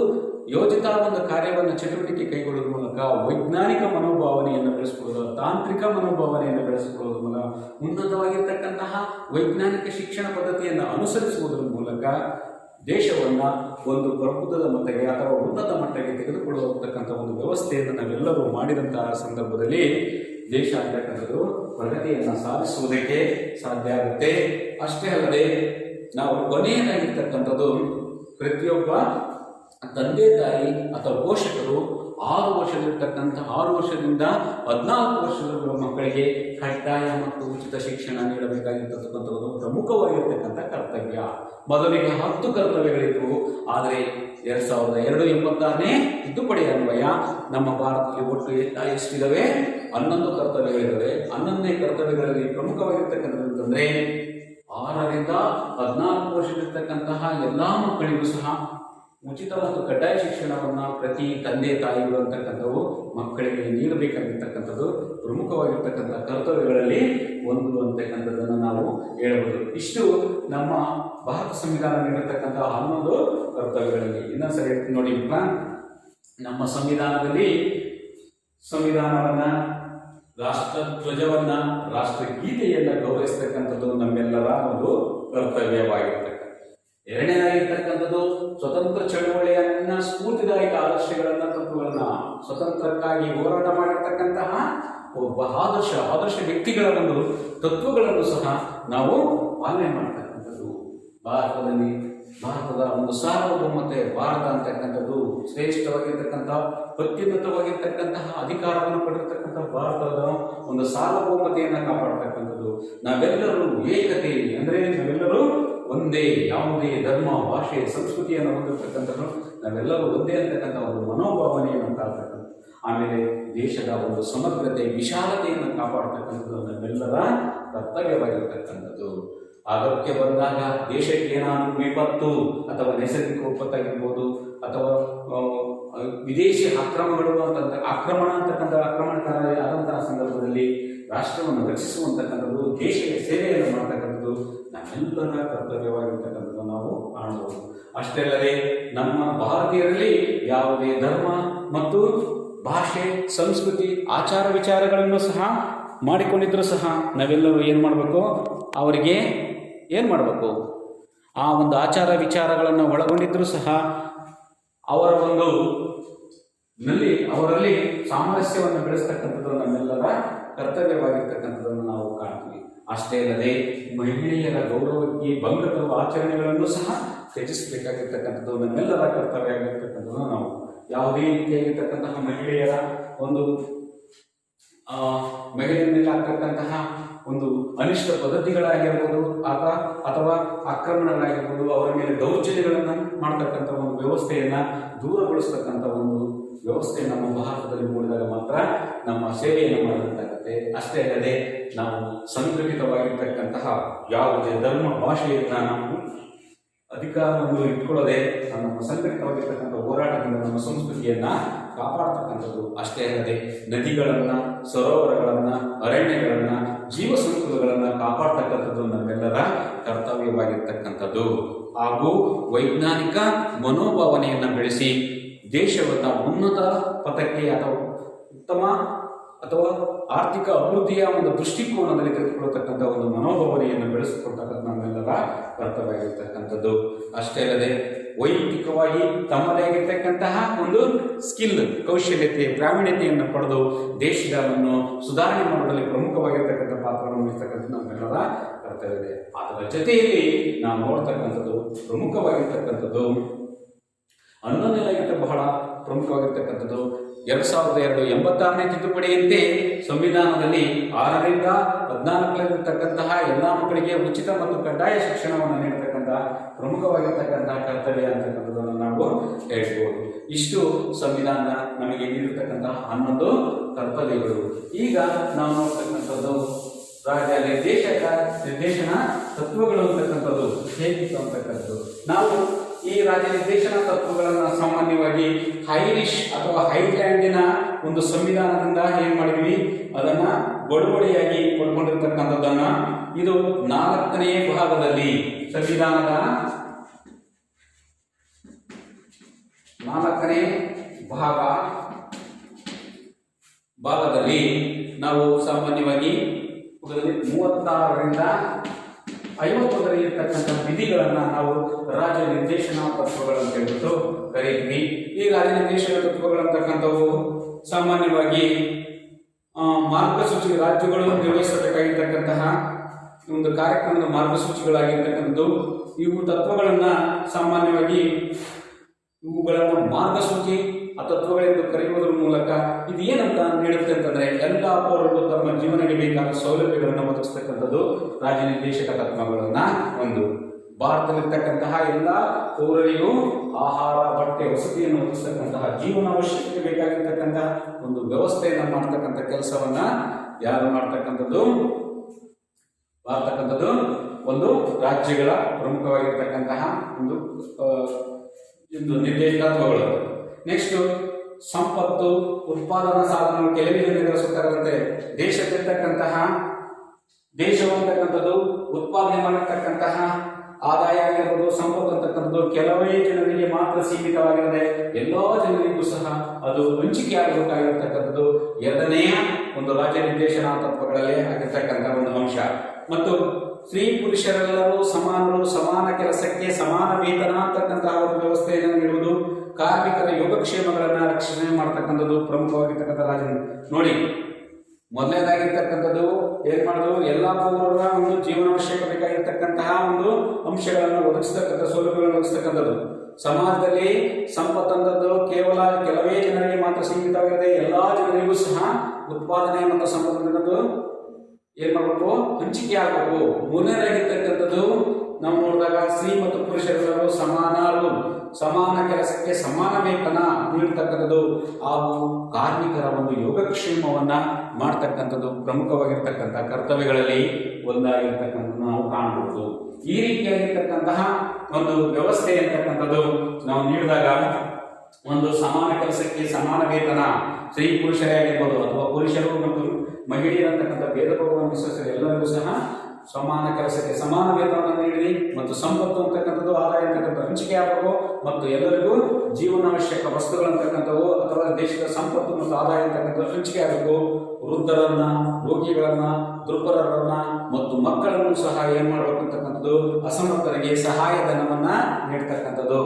ಯೋಜಿತ ಒಂದು ಕಾರ್ಯವನ್ನು ಚಟುವಟಿಕೆ ಕೈಗೊಳ್ಳುವ ಮೂಲಕ ವೈಜ್ಞಾನಿಕ ಮನೋಭಾವನೆಯನ್ನು ಬೆಳೆಸಿಕೊಳ್ಳುವುದು, ತಾಂತ್ರಿಕ ಮನೋಭಾವನೆಯನ್ನು ಬೆಳೆಸಿಕೊಳ್ಳುವುದರ ಮೂಲಕ ಉನ್ನತವಾಗಿರ್ತಕ್ಕಂತಹ ವೈಜ್ಞಾನಿಕ ಶಿಕ್ಷಣ ಪದ್ಧತಿಯನ್ನು ಅನುಸರಿಸುವುದರ ಮೂಲಕ ದೇಶವನ್ನು ಒಂದು ಪ್ರಬುದ್ಧದ ಮಟ್ಟಿಗೆ ಅಥವಾ ಉನ್ನತ ಮಟ್ಟಕ್ಕೆ ತೆಗೆದುಕೊಳ್ಳತಕ್ಕಂಥ ಒಂದು ವ್ಯವಸ್ಥೆಯನ್ನು ನಾವೆಲ್ಲರೂ ಮಾಡಿದಂತಹ ಸಂದರ್ಭದಲ್ಲಿ ದೇಶ ಅಂತಕ್ಕಂಥದ್ದು ಪ್ರಗತಿಯನ್ನು ಸಾಧಿಸುವುದಕ್ಕೆ ಸಾಧ್ಯ ಆಗುತ್ತೆ. ಅಷ್ಟೇ ಅಲ್ಲದೆ ನಾವು ಕೊನೆಯದಾಗಿರ್ತಕ್ಕಂಥದ್ದು ಪ್ರತಿಯೊಬ್ಬ ತಂದೆ ತಾಯಿ ಅಥವಾ ಪೋಷಕರು 6 ವರ್ಷದಿಂದ 14 ವರ್ಷದ ಮಕ್ಕಳಿಗೆ ಕಡ್ಡಾಯ ಮತ್ತು ಉಚಿತ ಶಿಕ್ಷಣ ನೀಡಬೇಕಾಗಿರ್ತಕ್ಕಂಥದ್ದು ಪ್ರಮುಖವಾಗಿರ್ತಕ್ಕಂಥ ಕರ್ತವ್ಯ. ಮೊದಲಿಗೆ 10 ಕರ್ತವ್ಯಗಳಿದ್ದವು, ಆದರೆ 2286ನೇ ತಿದ್ದುಪಡಿ ಅನ್ವಯ ನಮ್ಮ ಭಾರತದಲ್ಲಿ ಒಟ್ಟು ಎಷ್ಟಿದ್ದಾವೆ? 11 ಕರ್ತವ್ಯಗಳಿದ್ದಾವೆ. 11ನೇ ಕರ್ತವ್ಯಗಳಲ್ಲಿ ಪ್ರಮುಖವಾಗಿರ್ತಕ್ಕಂಥದ್ದು 6 ರಿಂದ 14 ವರ್ಷದಲ್ಲಿರ್ತಕ್ಕಂತಹ ಎಲ್ಲ ಮಕ್ಕಳಿಗೂ ಸಹ ಉಚಿತ ಮತ್ತು ಕಡ್ಡಾಯ ಶಿಕ್ಷಣವನ್ನು ಪ್ರತಿ ತಂದೆ ತಾಯಿಗಳು ಅಂತಕ್ಕಂಥವು ಮಕ್ಕಳಿಗೆ ನೀಡಬೇಕಂತಕ್ಕಂಥದ್ದು ಪ್ರಮುಖವಾಗಿರ್ತಕ್ಕಂಥ ಕರ್ತವ್ಯಗಳಲ್ಲಿ ಒಂದು ಅಂತಕ್ಕಂಥದ್ದನ್ನು ನಾವು ಹೇಳಬಹುದು. ಇಷ್ಟು ನಮ್ಮ ಭಾರತ ಸಂವಿಧಾನ ನೀಡಿರ್ತಕ್ಕಂಥ 11 ಕರ್ತವ್ಯಗಳಲ್ಲಿ. ಇನ್ನೊಂದ್ಸರಿ ನೋಡಿ, ನಮ್ಮ ಸಂವಿಧಾನದಲ್ಲಿ ಸಂವಿಧಾನವನ್ನ, ರಾಷ್ಟ್ರ ಧ್ವಜವನ್ನ, ರಾಷ್ಟ್ರಗೀತೆಯನ್ನ ಗೌರವಿಸ್ತಕ್ಕಂಥದ್ದು ನಮ್ಮೆಲ್ಲರ ಒಂದು ಕರ್ತವ್ಯವಾಗಿರ್ತಕ್ಕಂಥ. ಎರಡನೇದಾಗಿರ್ತಕ್ಕಂಥದ್ದು ಸ್ವತಂತ್ರ ಚಳವಳಿಯನ್ನ ಸ್ಫೂರ್ತಿದಾಯಕ ಆದರ್ಶಗಳನ್ನ ತತ್ವಗಳನ್ನ ಸ್ವತಂತ್ರಕ್ಕಾಗಿ ಹೋರಾಟ ಮಾಡಿರ್ತಕ್ಕಂತಹ ಒಬ್ಬ ಆದರ್ಶ ವ್ಯಕ್ತಿಗಳ ಒಂದು ತತ್ವಗಳನ್ನು ಸಹ ನಾವು ಪಾಲನೆ ಮಾಡತಕ್ಕಂಥದ್ದು. ಭಾರತದ ಒಂದು ಸಾರ್ವಭೌಮತೆ, ಭಾರತ ಅಂತಕ್ಕಂಥದ್ದು ಶ್ರೇಷ್ಠವಾಗಿರ್ತಕ್ಕಂಥ ಅತ್ಯುನ್ನತವಾಗಿರ್ತಕ್ಕಂತಹ ಅಧಿಕಾರವನ್ನು ಪಡೆದಿರ್ತಕ್ಕಂಥ ಭಾರತದ ಒಂದು ಸಾರ್ವಭೌಮತೆಯನ್ನು ಕಾಪಾಡತಕ್ಕಂಥದ್ದು. ಮಾಡ್ತಕ್ಕಂಥದ್ದು. ನಾವೆಲ್ಲರೂ ಏಕತೆ ಅಂದರೆ ನಾವೆಲ್ಲರೂ ಒಂದೇ, ಯಾವುದೇ ಧರ್ಮ, ಭಾಷೆ, ಸಂಸ್ಕೃತಿಯನ್ನು ಹೊಂದಿರತಕ್ಕಂಥದ್ದು, ನಾವೆಲ್ಲರೂ ಒಂದೇ ಅಂತಕ್ಕಂಥ ಒಂದು ಮನೋಭಾವನೆಯನ್ನು ಕಾಡ್ತಕ್ಕಂಥ. ಆಮೇಲೆ ದೇಶದ ಒಂದು ಸಮಗ್ರತೆ, ವಿಶಾಲತೆಯನ್ನು ಕಾಪಾಡ್ತಕ್ಕಂಥದ್ದು ನಮ್ಮೆಲ್ಲರ ಕರ್ತವ್ಯವಾಗಿರ್ತಕ್ಕಂಥದ್ದು. ಅಗತ್ಯ ಬಂದಾಗ ದೇಶಕ್ಕೆ ಏನಾದರೂ ವಿಪತ್ತು ಅಥವಾ ನೈಸರ್ಗಿಕ ವಿಪತ್ತಾಗಿರ್ಬೋದು ಅಥವಾ ವಿದೇಶಿ ಆಕ್ರಮಣಕಾರ ಆದಂತಹ ಸಂದರ್ಭದಲ್ಲಿ ರಾಷ್ಟ್ರವನ್ನು ರಕ್ಷಿಸುವಂತಕ್ಕಂಥದ್ದು, ದೇಶದ ಸೇವೆಯನ್ನು ಮಾಡ್ತಕ್ಕಂಥದ್ದು ನಮ್ಮೆಲ್ಲರ ಕರ್ತವ್ಯವಾಗಿರ್ತಕ್ಕಂಥದ್ದು ನಾವು ಕಾಣಬಹುದು. ಅಷ್ಟೇ ಅಲ್ಲದೆ ನಮ್ಮ ಭಾರತೀಯರಲ್ಲಿ ಯಾವುದೇ ಧರ್ಮ ಮತ್ತು ಭಾಷೆ, ಸಂಸ್ಕೃತಿ, ಆಚಾರ ವಿಚಾರಗಳನ್ನು ಸಹ ಮಾಡಿಕೊಂಡಿದ್ದರೂ ಸಹ ನಾವೆಲ್ಲರೂ ಏನು ಮಾಡಬೇಕು, ಅವರಿಗೆ ಏನು ಮಾಡಬೇಕು, ಆ ಒಂದು ಆಚಾರ ವಿಚಾರಗಳನ್ನು ಒಳಗೊಂಡಿದ್ದರೂ ಸಹ ಅವರಲ್ಲಿ ಸಾಮರಸ್ಯವನ್ನು ಬೆಳೆಸ್ತಕ್ಕಂಥದ್ದು ನಮ್ಮೆಲ್ಲರ ಕರ್ತವ್ಯವಾಗಿರ್ತಕ್ಕಂಥದ್ದನ್ನು ನಾವು ಕಾಣ್ತೀವಿ. ಅಷ್ಟೇ ಅಲ್ಲದೆ ಮಹಿಳೆಯರ ಗೌರವಕ್ಕೆ ಭಂಗ ತರುವ ಆಚರಣೆಗಳನ್ನು ಸಹ ತ್ಯಜಿಸಬೇಕಾಗಿರ್ತಕ್ಕಂಥದ್ದು ನಮ್ಮೆಲ್ಲರ ಕರ್ತವ್ಯ ಆಗಿರ್ತಕ್ಕಂಥದ್ದು. ನಾವು ಯಾವುದೇ ರೀತಿಯಾಗಿರ್ತಕ್ಕಂತಹ ಮಹಿಳೆಯರ ಒಂದು ಮಹಿಳೆಯ ಮೇಲೆ ಆಗ್ತಕ್ಕಂತಹ ಒಂದು ಅನಿಷ್ಟ ಪದ್ಧತಿಗಳಾಗಿರ್ಬೋದು ಅಥವಾ ಆಕ್ರಮಣಗಳಾಗಿರ್ಬೋದು, ಅವರ ಮೇಲೆ ದೌರ್ಜನ್ಯಗಳನ್ನು ಮಾಡ್ತಕ್ಕಂಥ ಒಂದು ವ್ಯವಸ್ಥೆಯನ್ನು ದೂರಗೊಳಿಸ್ತಕ್ಕಂಥ ಒಂದು ವ್ಯವಸ್ಥೆ ನಮ್ಮ ಭಾರತದಲ್ಲಿ ಮೂಡಿದಾಗ ಮಾತ್ರ ನಮ್ಮ ಸೇವೆಯನ್ನು ಮಾಡಬೇಕಾಗುತ್ತೆ. ಅಷ್ಟೇ ಅಲ್ಲದೆ ನಾವು ಸಂಘಟಿತವಾಗಿರ್ತಕ್ಕಂತಹ ಯಾವುದೇ ಧರ್ಮ, ಭಾಷೆಯನ್ನು ನಾವು ಅಧಿಕಾರವನ್ನು ಇಟ್ಕೊಳ್ಳದೆ ನಮ್ಮ ಸಂಘಟಿತವಾಗಿರ್ತಕ್ಕಂಥ ಹೋರಾಟದಿಂದ ನಮ್ಮ ಸಂಸ್ಕೃತಿಯನ್ನು ಕಾಪಾಡ್ತಕ್ಕಂಥದ್ದು. ಅಷ್ಟೇ ಅಲ್ಲದೆ ನದಿಗಳನ್ನು, ಸರೋವರಗಳನ್ನು, ಅರಣ್ಯಗಳನ್ನು, ಜೀವ ಸಂಕುಲಗಳನ್ನು ಕಾಪಾಡ್ತಕ್ಕಂಥದ್ದು ನಮ್ಮೆಲ್ಲರ ಕರ್ತವ್ಯವಾಗಿರ್ತಕ್ಕಂಥದ್ದು. ಹಾಗೂ ವೈಜ್ಞಾನಿಕ ಮನೋಭಾವನೆಯನ್ನು ಬೆಳೆಸಿ ದೇಶವನ್ನು ಉನ್ನತ ಪಥಕ್ಕೆ ಅಥವಾ ಉತ್ತಮ ಅಥವಾ ಆರ್ಥಿಕ ಅಭಿವೃದ್ಧಿಯ ಒಂದು ದೃಷ್ಟಿಕೋನದಲ್ಲಿ ತೆಗೆದುಕೊಳ್ಳತಕ್ಕಂಥ ಒಂದು ಮನೋಭಾವನೆಯನ್ನು ಬೆಳೆಸಿಕೊಳ್ತಕ್ಕಂಥ ನಮ್ಮೆಲ್ಲರ ಕರ್ತವ್ಯವಾಗಿರ್ತಕ್ಕಂಥದ್ದು. ಅಷ್ಟೇ ಅಲ್ಲದೆ ವೈಯಕ್ತಿಕವಾಗಿ ತಮ್ಮದೇ ಆಗಿರ್ತಕ್ಕಂತಹ ಒಂದು ಸ್ಕಿಲ್, ಕೌಶಲ್ಯತೆ, ಪ್ರಾವೀಣ್ಯತೆಯನ್ನು ಪಡೆದು ದೇಶವನ್ನು ಸುಧಾರಣೆ ಮಾಡುವುದರಲ್ಲಿ ಪ್ರಮುಖವಾಗಿರ್ತಕ್ಕಂಥ ಪಾತ್ರವನ್ನು ವಹಿಸ್ತಕ್ಕಂಥ ನಮ್ಮೆಲ್ಲರ ಕರ್ತವ್ಯ ಇದೆ. ಅದರ ಜೊತೆಯಲ್ಲಿ ನಾವು ನೋಡ್ತಕ್ಕಂಥದ್ದು ಪ್ರಮುಖವಾಗಿರ್ತಕ್ಕಂಥದ್ದು 11ನೇದಾಗಿದ್ದ ಬಹಳ ಪ್ರಮುಖವಾಗಿರ್ತಕ್ಕಂಥದ್ದು 2002 ತಿದ್ದುಪಡಿಯಂತೆ ಸಂವಿಧಾನದಲ್ಲಿ 6ರಿಂದ 14 ಎಲ್ಲ ಮಕ್ಕಳಿಗೆ ಉಚಿತ ಮತ್ತು ಕಡ್ಡಾಯ ಶಿಕ್ಷಣವನ್ನು ನೀಡತಕ್ಕಂಥ ಪ್ರಮುಖವಾಗಿರ್ತಕ್ಕಂತಹ ಕರ್ತವ್ಯ ಅಂತಕ್ಕಂಥದ್ದನ್ನು ನಾವು ಹೇಳ್ಬೋದು. ಇಷ್ಟು ಸಂವಿಧಾನ ನಮಗೆ ನೀಡಿರ್ತಕ್ಕಂತಹ 11 ಕರ್ತವ್ಯಗಳು. ಈಗ ನಾವು ನೋಡ್ತಕ್ಕಂಥದ್ದು ರಾಜ್ಯ ನಿರ್ದೇಶನ ತತ್ವಗಳು ಅಂತಕ್ಕಂಥದ್ದು ಹೇಗಿತ್ತು ಅಂತಕ್ಕಂಥದ್ದು. ನಾವು ಈ ರಾಜ್ಯ ನಿರ್ದೇಶನ ತತ್ವಗಳನ್ನು ಸಾಮಾನ್ಯವಾಗಿ ಐರಿಷ್ ಅಥವಾ ಐರ್ಲ್ಯಾಂಡಿನ ಒಂದು ಸಂವಿಧಾನದಿಂದ ಏನ್ ಮಾಡಿದ್ವಿ, ಅದನ್ನ ಬಳುವಳಿಯಾಗಿ ಪಡ್ಕೊಂಡಿರ್ತಕ್ಕಂಥದ್ದನ್ನ ಇದು 4ನೇ ಭಾಗದಲ್ಲಿ ಸಂವಿಧಾನದ 4ನೇ ಭಾಗದಲ್ಲಿ ನಾವು ಸಾಮಾನ್ಯವಾಗಿ 36ರಿಂದ 51 ಇರತಕ್ಕಂಥ ವಿಧಿಗಳನ್ನು ನಾವು ರಾಜ್ಯ ನಿರ್ದೇಶನ ತತ್ವಗಳಂತ ಹೇಳ್ಬಿಟ್ಟು ಕರೀತೀವಿ. ಈ ರಾಜ್ಯ ನಿರ್ದೇಶನ ತತ್ವಗಳಂತಕ್ಕಂಥವು ಸಾಮಾನ್ಯವಾಗಿ ಮಾರ್ಗಸೂಚಿ, ರಾಜ್ಯಗಳು ನಿರ್ವಹಿಸಬೇಕಾಗಿರ್ತಕ್ಕಂತಹ ಒಂದು ಕಾರ್ಯಕ್ರಮದ ಮಾರ್ಗಸೂಚಿಗಳಾಗಿರ್ತಕ್ಕಂಥದ್ದು. ಇವು ತತ್ವಗಳನ್ನ ಸಾಮಾನ್ಯವಾಗಿ ಇವುಗಳನ್ನು ಮಾರ್ಗಸೂಚಿ ಆ ತತ್ವಗಳೆಂದು ಕರೆಯುವುದರ ಮೂಲಕ ಇದು ಏನಂತ ನೀಡುತ್ತೆ ಅಂತಂದ್ರೆ ಎಲ್ಲ ಪೌರರು ತಮ್ಮ ಜೀವನಕ್ಕೆ ಬೇಕಾದ ಸೌಲಭ್ಯಗಳನ್ನು ಒದಗಿಸ್ತಕ್ಕಂಥದ್ದು ರಾಜ್ಯ ನಿರ್ದೇಶಕ ತತ್ವಗಳನ್ನ ಒಂದು. ಭಾರತದಲ್ಲಿರ್ತಕ್ಕಂತಹ ಎಲ್ಲ ಪೌರರಿಗೂ ಆಹಾರ, ಬಟ್ಟೆ, ವಸತಿಯನ್ನು ಒದಗಿಸ್ತಕ್ಕಂತಹ ಜೀವನ ಅವಶ್ಯಕತೆ ಬೇಕಾಗಿರ್ತಕ್ಕಂತಹ ಒಂದು ವ್ಯವಸ್ಥೆಯನ್ನು ಮಾಡ್ತಕ್ಕಂಥ ಕೆಲಸವನ್ನ ಯಾರು ಮಾಡ್ತಕ್ಕಂಥದ್ದು ಒಂದು ರಾಜ್ಯಗಳ ಪ್ರಮುಖವಾಗಿರ್ತಕ್ಕಂತಹ ಒಂದು ನಿರ್ದೇಶಕ ತತ್ವಗಳು. ನೆಕ್ಸ್ಟ್ ಸಂಪತ್ತು, ಉತ್ಪಾದನಾ ಸಾಧನಗಳು ಕೆಲವೇ ಜನರ ಸುತ್ತಾಗದಂತೆ ದೇಶವಂತಕ್ಕಂಥದ್ದು ಉತ್ಪಾದನೆ ಮಾಡತಕ್ಕಂತಹ ಆದಾಯ ಆಗಿರ್ಬೋದು, ಸಂಪತ್ತು ಅಂತಕ್ಕಂಥದ್ದು ಕೆಲವೇ ಜನರಿಗೆ ಮಾತ್ರ ಸೀಮಿತವಾಗಿರದೆ ಎಲ್ಲಾ ಜನರಿಗೂ ಸಹ ಅದು ಹಂಚಿಕೆ ಆಗಬೇಕಾಗಿರ್ತಕ್ಕಂಥದ್ದು 2ನೇ ಒಂದು ರಾಜ್ಯ ನಿರ್ದೇಶನ ತತ್ವಗಳಲ್ಲೇ ಆಗಿರ್ತಕ್ಕಂಥ ಒಂದು ಅಂಶ. ಮತ್ತು ಸ್ತ್ರೀ ಪುರುಷರೆಲ್ಲರೂ ಸಮಾನರು, ಸಮಾನ ಕೆಲಸಕ್ಕೆ ಸಮಾನ ವೇತನ ಅಂತಕ್ಕಂತಹ ಒಂದು ವ್ಯವಸ್ಥೆಯನ್ನು ನೀಡುವುದು, ಕಾರ್ಮಿಕರ ಯೋಗಕ್ಷೇಮಗಳನ್ನ ರಕ್ಷಣೆ ಮಾಡತಕ್ಕಂಥದ್ದು ಪ್ರಮುಖವಾಗಿರ್ತಕ್ಕಂಥ ರಾಜ್ಯ. ನೋಡಿ, ಮೊದಲನೇದಾಗಿರ್ತಕ್ಕಂಥದ್ದು ಏನ್ ಮಾಡೋದು, ಎಲ್ಲಾ ಪೌರರ ಒಂದು ಜೀವನಾವಶ್ಯಕ ಬೇಕಾಗಿರ್ತಕ್ಕಂತಹ ಒಂದು ಅಂಶಗಳನ್ನು ಒದಗಿಸ್ತಕ್ಕಂಥ ಸೌಲಭ್ಯಗಳನ್ನು ಒದಗಿಸ್ತಕ್ಕಂಥದ್ದು. ಸಮಾಜದಲ್ಲಿ ಸಂಪತ್ತಂಥದ್ದು ಕೇವಲ ಕೆಲವೇ ಜನರಿಗೆ ಮಾತ್ರ ಸೀಮಿತವಾಗಿರದೆ ಎಲ್ಲಾ ಜನರಿಗೂ ಸಹ ಉತ್ಪಾದನೆ ಮತ್ತು ಸಂಪತ್ತಿನದ್ದು ಏನ್ ಮಾಡಬೇಕು, ಹಂಚಿಕೆ ಆಗಬೇಕು. ಮೂರನೇದಾಗಿರ್ತಕ್ಕಂಥದ್ದು ನಾವು ನೋಡಿದಾಗ ಸ್ತ್ರೀ ಮತ್ತು ಪುರುಷರೆಲ್ಲರೂ ಸಮಾನರು, ಸಮಾನ ಕೆಲಸಕ್ಕೆ ಸಮಾನ ವೇತನ ನೀಡ್ತಕ್ಕಂಥದ್ದು ಹಾಗೂ ಕಾರ್ಮಿಕರ ಒಂದು ಯೋಗಕ್ಷೇಮವನ್ನ ಮಾಡ್ತಕ್ಕಂಥದ್ದು ಪ್ರಮುಖವಾಗಿರ್ತಕ್ಕಂಥ ಕರ್ತವ್ಯಗಳಲ್ಲಿ ಒಂದಾಗಿರ್ತಕ್ಕಂಥದ್ದು ನಾವು ಕಾಣಬಹುದು. ಈ ರೀತಿಯಾಗಿರ್ತಕ್ಕಂತಹ ಒಂದು ವ್ಯವಸ್ಥೆ ಅಂತಕ್ಕಂಥದ್ದು ನಾವು ನೀಡಿದಾಗ ಒಂದು ಸಮಾನ ಕೆಲಸಕ್ಕೆ ಸಮಾನ ವೇತನ, ಸ್ತ್ರೀ ಪುರುಷರೇ ಆಗಿರ್ಬೋದು ಅಥವಾ ಪುರುಷರು ಮತ್ತು ಮಹಿಳೆಯರಂತಕ್ಕಂಥ ಭೇದ ಭಾವವನ್ನು ಎಲ್ಲರಿಗೂ ಸಹ ಸಮಾನ ಕೆಲಸಕ್ಕೆ ಸಮಾನ ವೇತನವನ್ನು ನೀಡಿ ಮತ್ತು ಸಂಪತ್ತು ಅಂತಕ್ಕಂಥದ್ದು ಆದಾಯ ಅಂತಕ್ಕಂಥ ಹಂಚಿಕೆ ಆಗಬೇಕು ಮತ್ತು ಎಲ್ಲರಿಗೂ ಜೀವನಾವಶ್ಯಕ ವಸ್ತುಗಳಂತಕ್ಕಂಥವು ಅಥವಾ ದೇಶದ ಸಂಪತ್ತು ಮತ್ತು ಆದಾಯ ಅಂತಕ್ಕಂಥದ್ದು ಹಂಚಿಕೆ ಆಗಬೇಕು. ವೃದ್ಧರನ್ನ, ರೋಗಿಗಳನ್ನ, ದುರ್ಬಲರನ್ನ ಮತ್ತು ಮಕ್ಕಳನ್ನು ಸಹ ಏನ್ ಮಾಡಬೇಕು ಅಂತಕ್ಕಂಥದ್ದು ಅಸಮರ್ಥರಿಗೆ ಸಹಾಯಧನವನ್ನ ನೀಡ್ತಕ್ಕಂಥದ್ದು.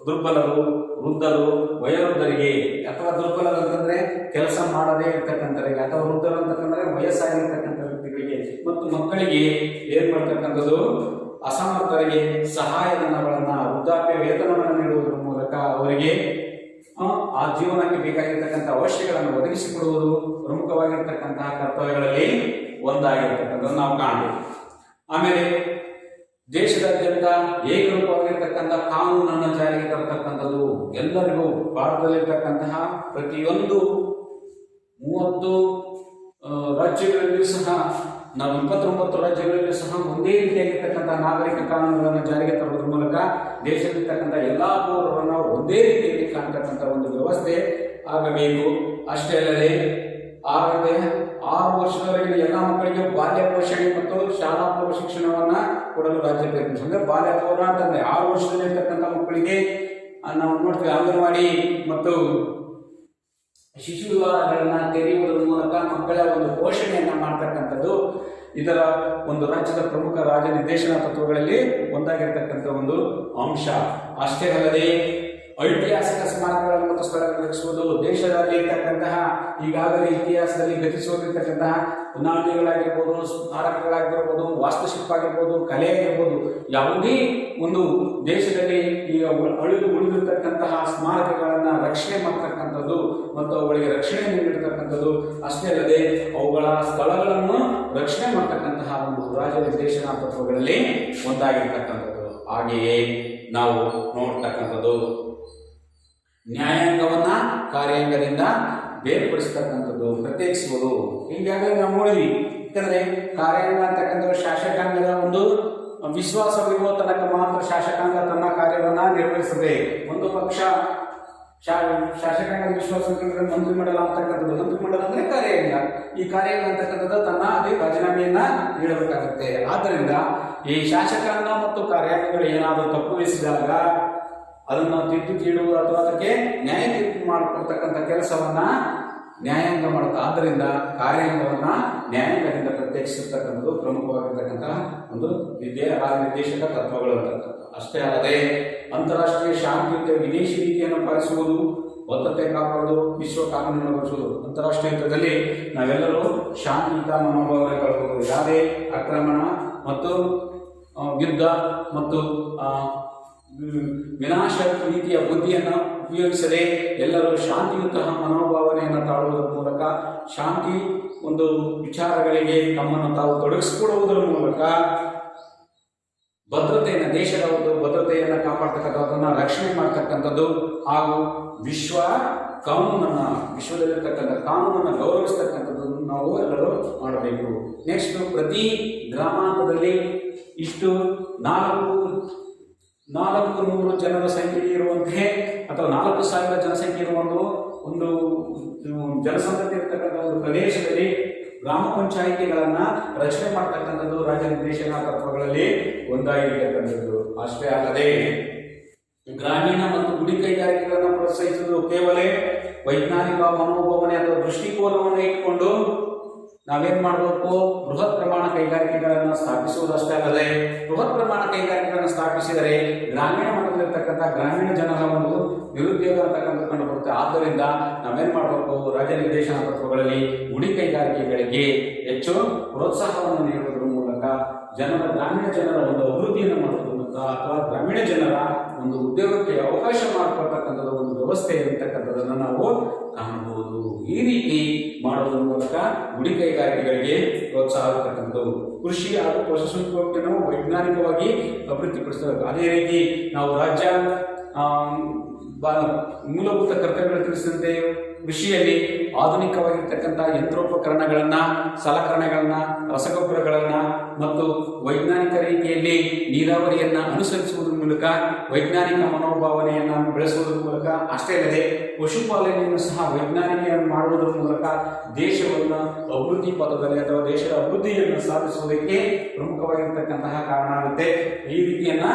ದುರ್ಬಲರು, ವೃದ್ಧರು, ವಯೋವೃದ್ಧರಿಗೆ ಅಥವಾ ದುರ್ಬಲರು ಅಂತಂದ್ರೆ ಕೆಲಸ ಮಾಡದೇ ಇರ್ತಕ್ಕಂಥವರಿಗೆ ಅಥವಾ ವೃದ್ಧರು ಅಂತಕ್ಕಂದ್ರೆ ವಯಸ್ಸಾಗಿರ್ತಕ್ಕಂಥ ವ್ಯಕ್ತಿಗಳಿಗೆ ಮತ್ತು ಮಕ್ಕಳಿಗೆ ಏನ್ ಮಾಡ್ತಕ್ಕಂಥದ್ದು ಅಸಮರ್ಥರಿಗೆ ಸಹಾಯಧನಗಳನ್ನ, ವೃದ್ಧಾಪ್ಯ ವೇತನವನ್ನು ನೀಡುವುದರ ಮೂಲಕ ಅವರಿಗೆ ಆ ಜೀವನಕ್ಕೆ ಬೇಕಾಗಿರ್ತಕ್ಕಂಥ ಅವಶ್ಯಗಳನ್ನು ಒದಗಿಸಿಕೊಡುವುದು ಪ್ರಮುಖವಾಗಿರ್ತಕ್ಕಂತಹ ಕರ್ತವ್ಯಗಳಲ್ಲಿ ಒಂದಾಗಿರ್ತಕ್ಕಂಥದ್ದು ನಾವು ಕಾಣಬಹುದು. ಆಮೇಲೆ ದೇಶದಾದ್ಯಂತ ಏಕರೂಪವಾಗಿರ್ತಕ್ಕಂಥ ಕಾನೂನನ್ನು ಜಾರಿಗೆ ತರತಕ್ಕಂಥದ್ದು ಎಲ್ಲರಿಗೂ ಭಾರತದಲ್ಲಿರ್ತಕ್ಕಂತಹ ಪ್ರತಿಯೊಂದು 30 ರಾಜ್ಯಗಳಲ್ಲಿಯೂ ಸಹ ನಾವು 29 ರಾಜ್ಯಗಳಲ್ಲಿಯೂ ಸಹ ಒಂದೇ ರೀತಿಯಾಗಿರ್ತಕ್ಕಂಥ ನಾಗರಿಕ ಕಾನೂನುಗಳನ್ನು ಜಾರಿಗೆ ತರುವುದರ ಮೂಲಕ ದೇಶದಲ್ಲಿರ್ತಕ್ಕಂಥ ಎಲ್ಲಾ ಪೌರರನ್ನು ಒಂದೇ ರೀತಿಯಲ್ಲಿ ಕಾಣತಕ್ಕಂಥ ಒಂದು ವ್ಯವಸ್ಥೆ ಆಗಬೇಕು. ಅಷ್ಟೇ ಅಲ್ಲದೆ 6 ವರ್ಷದವರೆಗಿನ ಎಲ್ಲ ಮಕ್ಕಳಿಗೆ ಬಾಲ್ಯ ಪೋಷಣೆ ಮತ್ತು ಶಾಲಾ ಪೂರ್ವ ಶಿಕ್ಷಣವನ್ನ ಕೊಡಲು ರಾಜ್ಯ ಪ್ರಯತ್ನಿಸಿದೆ. ಅಂದ್ರೆ ಬಾಲ್ಯ ಪೌರ ಅಂತಂದ್ರೆ 6 ವರ್ಷದಲ್ಲಿರ್ತಕ್ಕಂಥ ಮಕ್ಕಳಿಗೆ ನಾವು ನೋಡ್ತೀವಿ ಅಂಗನವಾಡಿ ಮತ್ತು ಶಿಶು ವಿವಾಹಗಳನ್ನ ತೆರೆಯುವುದರ ಮೂಲಕ ಮಕ್ಕಳ ಒಂದು ಪೋಷಣೆಯನ್ನ ಮಾಡ್ತಕ್ಕಂಥದ್ದು ಇದರ ಒಂದು ರಾಜ್ಯದ ಪ್ರಮುಖ ರಾಜ್ಯ ನಿರ್ದೇಶನ ತತ್ವಗಳಲ್ಲಿ ಒಂದಾಗಿರ್ತಕ್ಕಂಥ ಒಂದು ಅಂಶ. ಅಷ್ಟೇ ಅಲ್ಲದೆ ಐತಿಹಾಸಿಕ ಸ್ಮಾರಕಗಳನ್ನು ಮತ್ತು ಸ್ಥಳಗಳನ್ನು ರಚಿಸುವುದು, ದೇಶದಲ್ಲಿ ಇರ್ತಕ್ಕಂತಹ ಈಗಾಗಲೇ ಇತಿಹಾಸದಲ್ಲಿ ಗತಿಸೋದಿರ್ತಕ್ಕಂತಹ ನಾಣ್ಯಗಳಾಗಿರ್ಬೋದು, ಸ್ಮಾರಕಗಳಾಗಿರ್ಬೋದು, ವಾಸ್ತುಶಿಲ್ಪ ಆಗಿರ್ಬೋದು, ಕಲೆ ಆಗಿರ್ಬೋದು, ಯಾವುದೇ ಒಂದು ದೇಶದಲ್ಲಿ ಈಗ ಉಳಿದಿರ್ತಕ್ಕಂತಹ ಸ್ಮಾರಕಗಳನ್ನು ರಕ್ಷಣೆ ಮಾಡ್ತಕ್ಕಂಥದ್ದು ಮತ್ತು ಅವುಗಳಿಗೆ ರಕ್ಷಣೆಯನ್ನು ನೀಡತಕ್ಕಂಥದ್ದು. ಅಷ್ಟೇ ಅಲ್ಲದೆ ಅವುಗಳ ಸ್ಥಳಗಳನ್ನು ರಕ್ಷಣೆ ಮಾಡ್ತಕ್ಕಂತಹ ಒಂದು ರಾಜ್ಯ ನಿರ್ದೇಶನ ತತ್ವಗಳಲ್ಲಿ ಒಂದಾಗಿರ್ತಕ್ಕಂಥದ್ದು. ಹಾಗೆಯೇ ನಾವು ನೋಡ್ತಕ್ಕಂಥದ್ದು ನ್ಯಾಯಾಂಗವನ್ನ ಕಾರ್ಯಾಂಗದಿಂದ ಬೇರ್ಪಡಿಸ್ತಕ್ಕಂಥದ್ದು, ಪ್ರತ್ಯೇಕಿಸುವುದು. ಈಗಾಗಲೇ ನಾವು ನೋಡಿದ್ವಿ. ಯಾಕಂದ್ರೆ ಕಾರ್ಯಾಂಗ ಅಂತಕ್ಕಂಥ ಶಾಸಕಾಂಗದ ಒಂದು ವಿಶ್ವಾಸವಿರುವ ತನಕ ಮಾತ್ರ ಶಾಸಕಾಂಗ ತನ್ನ ಕಾರ್ಯವನ್ನ ನಿರ್ವಹಿಸದೆ. ಒಂದು ಪಕ್ಷ ಶಾಸಕಾಂಗದ ವಿಶ್ವಾಸ ಮಂತ್ರಿಮಂಡಲ ಅಂತಕ್ಕಂಥದ್ದು, ಮಂತ್ರಿಮಂಡಲ ಅಂದ್ರೆ ಕಾರ್ಯಾಂಗ. ಈ ಕಾರ್ಯಾಂಗ ಅಂತಕ್ಕಂಥದ್ದು ತನ್ನ ಅದೇ ರಾಜೀನಾಮೆಯನ್ನ ನೀಡಬೇಕಾಗುತ್ತೆ. ಆದ್ದರಿಂದ ಈ ಶಾಸಕಾಂಗ ಮತ್ತು ಕಾರ್ಯಾಂಗಗಳು ಏನಾದರೂ ತಪ್ಪುವೆಸಗಿದಾಗ ಅದನ್ನು ತಿದ್ದು ತೀಡುವ ಅಥವಾ ಅದಕ್ಕೆ ನ್ಯಾಯ ತೀರ್ಪು ಮಾಡಿಕೊಡ್ತಕ್ಕಂಥ ಕೆಲಸವನ್ನ ನ್ಯಾಯಾಂಗ ಮಾಡುತ್ತೆ. ಆದ್ದರಿಂದ ಕಾರ್ಯಾಂಗವನ್ನ ನ್ಯಾಯಾಂಗದಿಂದ ಪ್ರತ್ಯೇಕಿಸಿರ್ತಕ್ಕಂಥದ್ದು ಪ್ರಮುಖವಾಗಿರ್ತಕ್ಕಂತಹ ಒಂದು ನಿರ್ದೇಶಕ ತತ್ವಗಳು ಅಂತಕ್ಕಂಥದ್ದು. ಅಷ್ಟೇ ಅಲ್ಲದೆ ಅಂತಾರಾಷ್ಟ್ರೀಯ ಶಾಂತಿಯುತ ವಿದೇಶಿ ನೀತಿಯನ್ನು ಪಾಲಿಸುವುದು, ಭದ್ರತೆ ಕಾಪಾಡುವುದು, ವಿಶ್ವ ಕಾನೂನನ್ನು ಬಳಸುವುದು. ಅಂತಾರಾಷ್ಟ್ರೀಯ ಯುದ್ಧದಲ್ಲಿ ನಾವೆಲ್ಲರೂ ಶಾಂತಿಯುತ ಮನೋಭಾವನೆ ಕಳ್ಕೊಳ್ಳೋದು. ಯಾವುದೇ ಆಕ್ರಮಣ ಮತ್ತು ಯುದ್ಧ ಮತ್ತು ವಿನಾಶ ರೀತಿಯ ಬುದ್ಧಿಯನ್ನು ಉಪಯೋಗಿಸದೆ ಎಲ್ಲರೂ ಶಾಂತಿಯುತ ಮನೋಭಾವನೆಯನ್ನು ತಾಳುವುದರ ಮೂಲಕ ಶಾಂತಿ ಒಂದು ವಿಚಾರಗಳಿಗೆ ತಮ್ಮನ್ನು ತಾವು ತೊಡಗಿಸಿಕೊಡುವುದರ ಮೂಲಕ ಭದ್ರತೆಯನ್ನು, ದೇಶದ ಒಂದು ಭದ್ರತೆಯನ್ನು ಕಾಪಾಡ್ತಕ್ಕಂಥದ್ದನ್ನು ರಕ್ಷಣೆ ಮಾಡ್ತಕ್ಕಂಥದ್ದು ಹಾಗೂ ವಿಶ್ವ ಕಾನೂನನ್ನು, ವಿಶ್ವದಲ್ಲಿರ್ತಕ್ಕಂಥ ಕಾನೂನನ್ನು ಗೌರವಿಸ್ತಕ್ಕಂಥದ್ದನ್ನು ನಾವು ಎಲ್ಲರೂ ಮಾಡಬೇಕು. ನೆಕ್ಸ್ಟ್, ಪ್ರತಿ ಗ್ರಾಮಾಂತರದಲ್ಲಿ ಇಷ್ಟು 400 ಜನರ ಸಂಖ್ಯೆ ಇರುವಂತೆ ಅಥವಾ 4,000 ಜನಸಂಖ್ಯೆ ಇರುವ ಒಂದು ಜನಸಂಖ್ಯೆ ಇರ್ತಕ್ಕಂಥ ಒಂದು ಪ್ರದೇಶದಲ್ಲಿ ಗ್ರಾಮ ಪಂಚಾಯಿತಿಗಳನ್ನ ರಚನೆ ಮಾಡ್ತಕ್ಕಂಥದ್ದು ರಾಜ್ಯ ನಿರ್ದೇಶನ ತತ್ವಗಳಲ್ಲಿ ಒಂದಾಗಿರ್ತಕ್ಕಂಥದ್ದು. ಅಷ್ಟೇ ಅಲ್ಲದೆ ಗ್ರಾಮೀಣ ಮತ್ತು ಗುಡಿ ಕೈಗಾರಿಕೆಗಳನ್ನು ಪ್ರೋತ್ಸಾಹಿಸುವುದು ಕೇವಲ ವೈಜ್ಞಾನಿಕ ಮನೋಭಾವನೆ ಅಥವಾ ದೃಷ್ಟಿಕೋನವನ್ನು ಇಟ್ಕೊಂಡು ನಾವೇನ್ ಮಾಡಬೇಕು, ಬೃಹತ್ ಪ್ರಮಾಣ ಕೈಗಾರಿಕೆಗಳನ್ನು ಸ್ಥಾಪಿಸುವುದಷ್ಟೇ ಅಲ್ಲದೆ ಬೃಹತ್ ಪ್ರಮಾಣ ಕೈಗಾರಿಕೆಗಳನ್ನು ಸ್ಥಾಪಿಸಿದರೆ ಗ್ರಾಮೀಣ ಮಟ್ಟದಲ್ಲಿರ್ತಕ್ಕಂಥ ಗ್ರಾಮೀಣ ಜನರ ಒಂದು ನಿರುದ್ಯೋಗ ಅಂತಕ್ಕಂಥ ಕಂಡು ಬರುತ್ತೆ. ಆದ್ದರಿಂದ ನಾವೇನ್ ಮಾಡಬೇಕು, ರಾಜ್ಯ ನಿರ್ದೇಶನ ತತ್ವಗಳಲ್ಲಿ ಗುಡಿ ಕೈಗಾರಿಕೆಗಳಿಗೆ ಹೆಚ್ಚು ಪ್ರೋತ್ಸಾಹವನ್ನು ನೀಡುವುದರ ಮೂಲಕ ಗ್ರಾಮೀಣ ಜನರ ಒಂದು ಅಭಿವೃದ್ಧಿಯನ್ನು ಮಾಡುವುದು ಅಥವಾ ಗ್ರಾಮೀಣ ಜನರ ಒಂದು ಉದ್ಯೋಗಕ್ಕೆ ಅವಕಾಶ ಮಾಡಿಕೊಡ್ತಕ್ಕಂಥದ್ದು ಒಂದು ವ್ಯವಸ್ಥೆ ಇರತಕ್ಕಂಥದ್ದನ್ನು ನಾವು ಕಾಣಬಹುದು. ಈ ರೀತಿ ಮಾಡುವುದರ ಮೂಲಕ ಗುಡಿ ಕೈಗಾರಿಕೆಗಳಿಗೆ ಪ್ರೋತ್ಸಾಹ ಇರತಕ್ಕಂಥದ್ದು. ಕೃಷಿ ಹಾಗೂ ಪಶುಸಂಗೋಪನೆಯನ್ನು ವೈಜ್ಞಾನಿಕವಾಗಿ ಅಭಿವೃದ್ಧಿಪಡಿಸಬೇಕು. ಅದೇ ರೀತಿ ನಾವು ರಾಜ್ಯ ಮೂಲಭೂತ ಕರ್ತವ್ಯಗಳು ತಿಳಿಸಿದಂತೆ ಕೃಷಿಯಲ್ಲಿ ಆಧುನಿಕವಾಗಿರ್ತಕ್ಕಂಥ ಯಂತ್ರೋಪಕರಣಗಳನ್ನ, ಸಲಕರಣೆಗಳನ್ನ, ರಸಗೊಬ್ಬರಗಳನ್ನ ಮತ್ತು ವೈಜ್ಞಾನಿಕ ರೀತಿಯಲ್ಲಿ ನೀರಾವರಿಯನ್ನ ಅನುಸರಿಸುವುದರ ಮೂಲಕ ವೈಜ್ಞಾನಿಕ ಮನೋಭಾವನೆಯನ್ನು ಬೆಳೆಸುವುದರ ಮೂಲಕ, ಅಷ್ಟೇ ಅಲ್ಲದೆ ಪಶುಪಾಲನೆಯನ್ನು ಸಹ ವೈಜ್ಞಾನಿಕ ಮಾಡುವುದರ ಮೂಲಕ ದೇಶವನ್ನು ಅಭಿವೃದ್ಧಿ ಪಥದಲ್ಲಿ ಅಥವಾ ದೇಶದ ಅಭಿವೃದ್ಧಿಯನ್ನು ಸಾಧಿಸುವುದಕ್ಕೆ ಪ್ರಮುಖವಾಗಿರ್ತಕ್ಕಂತಹ ಕಾರಣ ಆಗುತ್ತೆ. ಈ ರೀತಿಯನ್ನ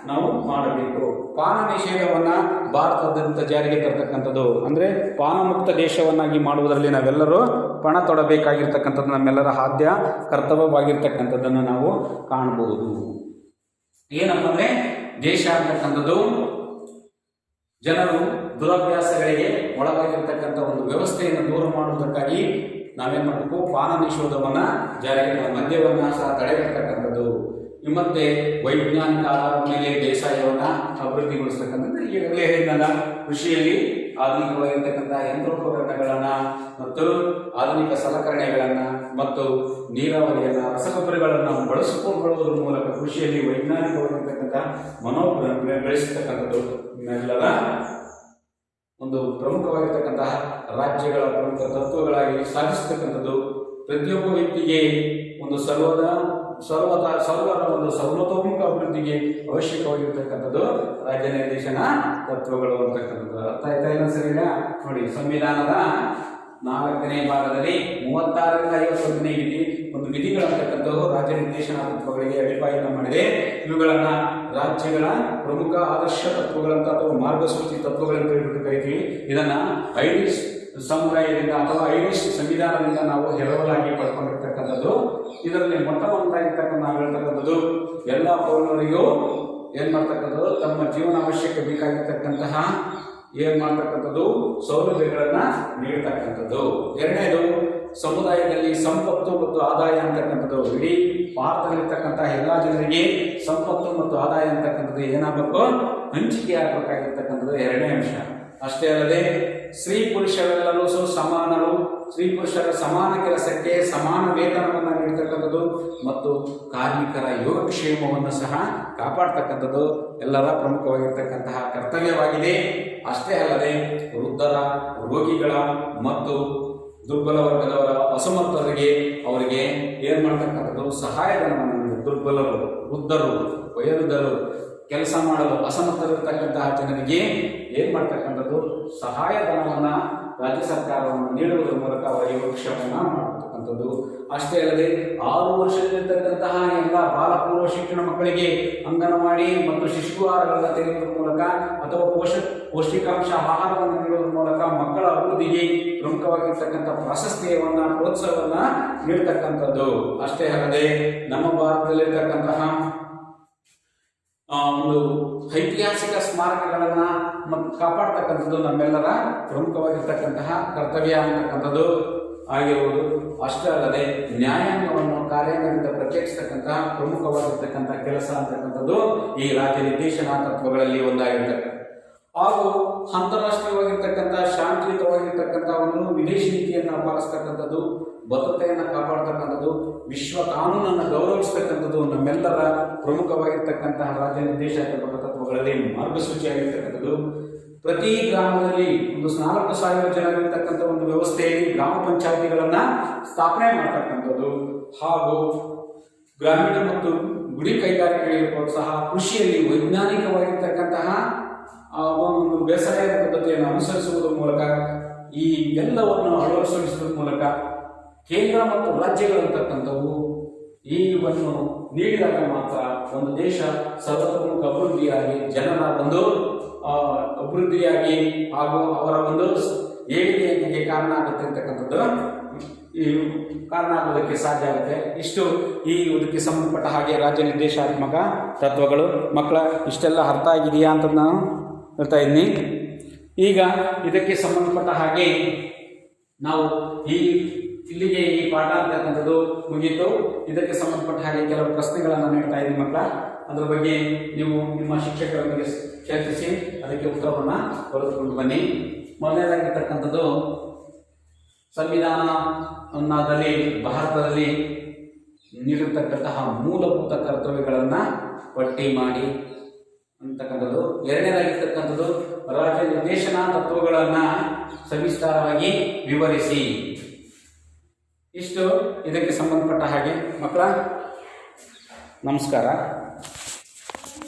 ನಾವು ಮಾಡಬೇಕು. ಪಾನ ನಿಷೇಧವನ್ನ ಭಾರತದಾದ್ಯಂತ ಜಾರಿಗೆ ತರತಕ್ಕಂಥದ್ದು, ಅಂದ್ರೆ ಪಾನ ಮುಕ್ತ ದೇಶವನ್ನಾಗಿ ಮಾಡುವುದರಲ್ಲಿ ನಾವೆಲ್ಲರೂ ಪಣ ತೊಡಬೇಕಾಗಿರ್ತಕ್ಕಂಥದ್ದು ನಮ್ಮೆಲ್ಲರ ಆದ್ಯ ಕರ್ತವ್ಯವಾಗಿರ್ತಕ್ಕಂಥದ್ದನ್ನು ನಾವು ಕಾಣಬಹುದು. ಏನಪ್ಪ ಅಂದ್ರೆ ದೇಶ ಅಂತಕ್ಕಂಥದ್ದು ಜನರು ದುರಭ್ಯಾಸಗಳಿಗೆ ಒಳಗಾಗಿರ್ತಕ್ಕಂಥ ಒಂದು ವ್ಯವಸ್ಥೆಯನ್ನು ದೂರ ಮಾಡುವುದಕ್ಕಾಗಿ ನಾವೇನ್ ಮಾಡಬೇಕು, ಪಾನ ನಿಷೇಧವನ್ನ ಜಾರಿಗೆ, ಮದ್ಯವನ್ನ ಸಹ ತಡೆಗಟ್ಟತಕ್ಕಂಥದ್ದು, ಮತ್ತೆ ವೈಜ್ಞಾನಿಕ ಆಧಾರದ ಮೇಲೆ ಬೇಸಾಯವನ್ನ ಅಭಿವೃದ್ಧಿಗೊಳಿಸ್ತಕ್ಕಂಥದ್ದು. ಈಗಾಗಲೇ ಹೇಳಿದ್ನಲ್ಲ, ಕೃಷಿಯಲ್ಲಿ ಆಧುನಿಕವಾಗಿರ್ತಕ್ಕಂಥ ಯಂತ್ರೋಪಕರಣಗಳನ್ನ ಮತ್ತು ಆಧುನಿಕ ಸಲಕರಣೆಗಳನ್ನ ಮತ್ತು ನೀರಾವರಿಯನ್ನ, ರಸಗೊಬ್ಬರಗಳನ್ನು ಬಳಸಿಕೊಳ್ಳುವುದರ ಮೂಲಕ ಕೃಷಿಯಲ್ಲಿ ವೈಜ್ಞಾನಿಕವಾಗಿರ್ತಕ್ಕಂಥ ಮನೋಭಾವನೆ ಬೆಳೆಸತಕ್ಕಂಥದ್ದು ಎಲ್ಲರ ಒಂದು ಪ್ರಮುಖವಾಗಿರ್ತಕ್ಕಂತಹ ರಾಜ್ಯಗಳ ಪ್ರಮುಖ ತತ್ವಗಳಾಗಿ ಸಾಧಿಸತಕ್ಕಂಥದ್ದು. ಪ್ರತಿಯೊಬ್ಬ ವ್ಯಕ್ತಿಗೆ ಒಂದು ಸರ್ವರ ಒಂದು ಸರ್ವತೋಮುಖ ಅಭಿವೃದ್ಧಿಗೆ ಅವಶ್ಯಕವಾಗಿರ್ತಕ್ಕಂಥದ್ದು ರಾಜ್ಯ ನಿರ್ದೇಶನ ತತ್ವಗಳು ಅಂತಕ್ಕಂಥದ್ದು. ಅರ್ಥ ಆಯ್ತಾ ಇಲ್ಲ ಸರಿನಾ? ನೋಡಿ, ಸಂವಿಧಾನದ 4ನೇ ಭಾಗದಲ್ಲಿ 36ರಿಂದ 51ನೇ ಒಂದು ವಿಧಿಗಳಂತಕ್ಕಂಥವು ರಾಜ್ಯ ನಿರ್ದೇಶನ ತತ್ವಗಳಿಗೆ ಅಡಿಪಾಯವನ್ನು ಮಾಡಿದೆ. ಇವುಗಳನ್ನ ರಾಜ್ಯಗಳ ಪ್ರಮುಖ ಆದರ್ಶ ತತ್ವಗಳಂತ ಅಥವಾ ಮಾರ್ಗಸೂಚಿ ತತ್ವಗಳಂತ ಹೇಳ್ಬಿಟ್ಟು ಕರಿತೀವಿ. ಇದನ್ನ ಐರಿಷ್ ಸಮುದಾಯದಿಂದ ಅಥವಾ ಐರಿಷ್ ಸಂವಿಧಾನದಿಂದ ನಾವು ಎರವಲಾಗಿ ಪಡ್ಕೊಂಡಿರ್ತಕ್ಕಂಥದ್ದು. ಇದರಲ್ಲಿ ಮೊಟ್ಟ ಮೊದಲಾಗಿರ್ತಕ್ಕಂಥ ನಾವು ಹೇಳ್ತಕ್ಕಂಥದ್ದು ಎಲ್ಲ ಪೌರರಿಗೂ ಏನ್ ಮಾಡ್ತಕ್ಕಂಥದ್ದು, ತಮ್ಮ ಜೀವನ ಅವಶ್ಯಕ್ಕೆ ಬೇಕಾಗಿರ್ತಕ್ಕಂತಹ ಏನ್ ಮಾಡ್ತಕ್ಕಂಥದ್ದು ಸೌಲಭ್ಯಗಳನ್ನ ನೀಡತಕ್ಕಂಥದ್ದು. ಎರಡನೇದು ಸಮುದಾಯದಲ್ಲಿ ಸಂಪತ್ತು ಮತ್ತು ಆದಾಯ ಅಂತಕ್ಕಂಥದ್ದು. ಇಡೀ ಭಾರತದಲ್ಲಿರ್ತಕ್ಕಂಥ ಎಲ್ಲ ಜನರಿಗೆ ಸಂಪತ್ತು ಮತ್ತು ಆದಾಯ ಅಂತಕ್ಕಂಥದ್ದು ಏನಾಗಬೇಕು, ಹಂಚಿಕೆ ಆಗಬೇಕಾಗಿರ್ತಕ್ಕಂಥದ್ದು ಎರಡನೇ ಅಂಶ. ಅಷ್ಟೇ ಅಲ್ಲದೆ ಸ್ತ್ರೀ ಪುರುಷರೆಲ್ಲರೂ ಸಮಾನರು, ಸ್ತ್ರೀ ಪುರುಷರ ಸಮಾನ ಕೆಲಸಕ್ಕೆ ಸಮಾನ ವೇತನವನ್ನು ನೀಡತಕ್ಕಂಥದ್ದು ಮತ್ತು ಕಾರ್ಮಿಕರ ಯೋಗಕ್ಷೇಮವನ್ನು ಸಹ ಕಾಪಾಡ್ತಕ್ಕಂಥದ್ದು ಎಲ್ಲರ ಪ್ರಮುಖವಾಗಿರ್ತಕ್ಕಂತಹ ಕರ್ತವ್ಯವಾಗಿದೆ. ಅಷ್ಟೇ ಅಲ್ಲದೆ ವೃದ್ಧರ, ರೋಗಿಗಳ ಮತ್ತು ದುರ್ಬಲ ವರ್ಗದವರ, ಅಸಮರ್ಥರಿಗೆ ಅವರಿಗೆ ಏನ್ ಮಾಡ್ತಕ್ಕಂಥದ್ದು ಸಹಾಯಧನವನ್ನು ನೀಡುವುದು. ದುರ್ಬಲರು, ವೃದ್ಧರು, ವಯೋವೃದ್ಧರು, ಕೆಲಸ ಮಾಡಲು ಅಸಮರ್ಥರಿರ್ತಕ್ಕಂತಹ ಜನರಿಗೆ ಏನ್ ಮಾಡ್ತಕ್ಕಂಥದ್ದು ಸಹಾಯಧನವನ್ನ ರಾಜ್ಯ ಸರ್ಕಾರವನ್ನು ನೀಡುವುದರ ಮೂಲಕ ಅವರ ಯೋಗಕ್ಷೇಮವನ್ನ ಮಾಡತಕ್ಕಂಥದ್ದು. ಅಷ್ಟೇ ಅಲ್ಲದೆ 6 ವರ್ಷದಲ್ಲಿರ್ತಕ್ಕಂತಹ ಎಲ್ಲ ಬಾಲಪೂರ್ವ ಶಿಕ್ಷಣ ಮಕ್ಕಳಿಗೆ ಅಂಗನವಾಡಿ ಮತ್ತು ಶಿಶುಹಾರಗಳನ್ನು ತೆಗೆಯುವುದರ ಮೂಲಕ ಅಥವಾ ಪೌಷ್ಟಿಕಾಂಶ ಆಹಾರವನ್ನು ನೀಡುವುದರ ಮೂಲಕ ಮಕ್ಕಳ ಅಭಿವೃದ್ಧಿಗೆ ಪ್ರಮುಖವಾಗಿರ್ತಕ್ಕಂಥ ಪ್ರಾಶಸ್ತ್ಯವನ್ನ, ಪ್ರೋತ್ಸಾಹವನ್ನ ನೀಡತಕ್ಕಂಥದ್ದು. ಅಷ್ಟೇ ಅಲ್ಲದೆ ನಮ್ಮ ಭಾರತದಲ್ಲಿರ್ತಕ್ಕಂತಹ ಒಂದು ಐತಿಹಾಸಿಕ ಸ್ಮಾರಕಗಳನ್ನ ಕಾಪಾಡ್ತಕ್ಕಂಥದ್ದು ನಮ್ಮೆಲ್ಲರ ಪ್ರಮುಖವಾಗಿರ್ತಕ್ಕಂತಹ ಕರ್ತವ್ಯ ಅಂತಕ್ಕಂಥದ್ದು ಆಗಿರುವುದು. ಅಷ್ಟೇ ಅಲ್ಲದೆ ನ್ಯಾಯಾಂಗವನ್ನು ಕಾರ್ಯಾಂಗದಿಂದ ಪ್ರತ್ಯೇಕಿಸತಕ್ಕಂತಹ ಪ್ರಮುಖವಾಗಿರ್ತಕ್ಕಂಥ ಕೆಲಸ ಅಂತಕ್ಕಂಥದ್ದು ಈ ರಾಜ್ಯ ನಿರ್ದೇಶನ ತತ್ವಗಳಲ್ಲಿ ಒಂದಾಗಿರ್ತಕ್ಕಂಥ ಹಾಗೂ ಅಂತಾರಾಷ್ಟ್ರೀಯವಾಗಿರ್ತಕ್ಕಂಥ ಶಾಂತಿಯುತವಾಗಿರ್ತಕ್ಕಂಥ ಒಂದು ವಿದೇಶಿ ನೀತಿಯನ್ನು ಪಾಲಿಸ್ತಕ್ಕಂಥದ್ದು, ಭದ್ರತೆಯನ್ನು ಕಾಪಾಡ್ತಕ್ಕಂಥದ್ದು, ವಿಶ್ವ ಕಾನೂನನ್ನು ಗೌರವಿಸ್ತಕ್ಕಂಥದ್ದು ನಮ್ಮೆಲ್ಲರ ಪ್ರಮುಖವಾಗಿರ್ತಕ್ಕಂತಹ ರಾಜ್ಯ ನಿರ್ದೇಶಕ ತತ್ವಗಳಲ್ಲಿ ಮಾರ್ಗಸೂಚಿಯಾಗಿರ್ತಕ್ಕಂಥದ್ದು. ಪ್ರತಿ ಗ್ರಾಮದಲ್ಲಿ ಒಂದು 4,000 ಜನರಿರ್ತಕ್ಕಂಥ ಒಂದು ವ್ಯವಸ್ಥೆಯಲ್ಲಿ ಗ್ರಾಮ ಪಂಚಾಯಿತಿಗಳನ್ನ ಸ್ಥಾಪನೆ ಮಾಡ್ತಕ್ಕಂಥದ್ದು ಹಾಗೂ ಗ್ರಾಮೀಣ ಮತ್ತು ಗುಡಿ ಕೈಗಾರಿಕೆಗಳಿಗೆ ಪ್ರೋತ್ಸಾಹ, ಕೃಷಿಯಲ್ಲಿ ವೈಜ್ಞಾನಿಕವಾಗಿರ್ತಕ್ಕಂತಹ ಒಂದು ಬೇಸಾಯ ಪದ್ಧತಿಯನ್ನು ಅನುಸರಿಸುವುದರ ಮೂಲಕ ಈ ಎಲ್ಲವನ್ನು ಅಳವಡಿಸುವುದರ ಮೂಲಕ ಕೇಂದ್ರ ಮತ್ತು ರಾಜ್ಯಗಳಂತಕ್ಕಂಥವು ಈವನ್ನು ನೀಡಿದಾಗ ಮಾತ್ರ ಒಂದು ದೇಶ ಸರ್ವತೋಮುಖ ಅಭಿವೃದ್ಧಿಯಾಗಿ ಜನರ ಒಂದು ಅಭಿವೃದ್ಧಿಯಾಗಿ ಹಾಗೂ ಅವರ ಒಂದು ಏಳಿಗೆಗೆ ಕಾರಣ ಆಗುತ್ತೆ ಅಂತಕ್ಕಂಥದ್ದು ಈ ಕಾರಣ ಆಗೋದಕ್ಕೆ ಸಾಧ್ಯ ಆಗುತ್ತೆ. ಇಷ್ಟು ಈ ಇದಕ್ಕೆ ಸಂಬಂಧಪಟ್ಟ ಹಾಗೆ ರಾಜ್ಯ ನಿರ್ದೇಶಾತ್ಮಕ ತತ್ವಗಳು. ಮಕ್ಕಳ ಇಷ್ಟೆಲ್ಲ ಅರ್ಥ ಆಗಿದೆಯಾ ಅಂತ ನಾನು ಹೇಳ್ತಾ ಇದ್ದೀನಿ. ಈಗ ಇದಕ್ಕೆ ಸಂಬಂಧಪಟ್ಟ ಹಾಗೆ ನಾವು ಇಲ್ಲಿಗೆ ಈ ಪಾಠ ಅಂತಕ್ಕಂಥದ್ದು ಮುಗೀತು. ಇದಕ್ಕೆ ಸಂಬಂಧಪಟ್ಟ ಹಾಗೆ ಕೆಲವು ಪ್ರಶ್ನೆಗಳನ್ನು ನೀಡ್ತಾ ಇದ್ದೀನಿ ಮಕ್ಕಳ. ಅದರ ಬಗ್ಗೆ ನೀವು ನಿಮ್ಮ ಶಿಕ್ಷಕರೊಂದಿಗೆ ಚರ್ಚಿಸಿ ಅದಕ್ಕೆ ಉತ್ತರವನ್ನು ಬರೆದುಕೊಂಡು ಬನ್ನಿ. ಮೊದಲನೇದಾಗಿರ್ತಕ್ಕಂಥದ್ದು ಸಂವಿಧಾನದಲ್ಲಿ ಭಾರತದಲ್ಲಿ ನೀಡಿರ್ತಕ್ಕಂತಹ ಮೂಲಭೂತ ಕರ್ತವ್ಯಗಳನ್ನು ಪಟ್ಟಿ ಮಾಡಿ ಅಂತಕ್ಕಂಥದ್ದು. ಎರಡನೇದಾಗಿರ್ತಕ್ಕಂಥದ್ದು ರಾಜ್ಯ ನಿರ್ದೇಶನ ತತ್ವಗಳನ್ನು ಸವಿಸ್ತಾರವಾಗಿ ವಿವರಿಸಿ. ಇಷ್ಟು ಇದಕ್ಕೆ ಸಂಬಂಧಪಟ್ಟ ಹಾಗೆ. ಮಕ್ಕಳ ನಮಸ್ಕಾರ.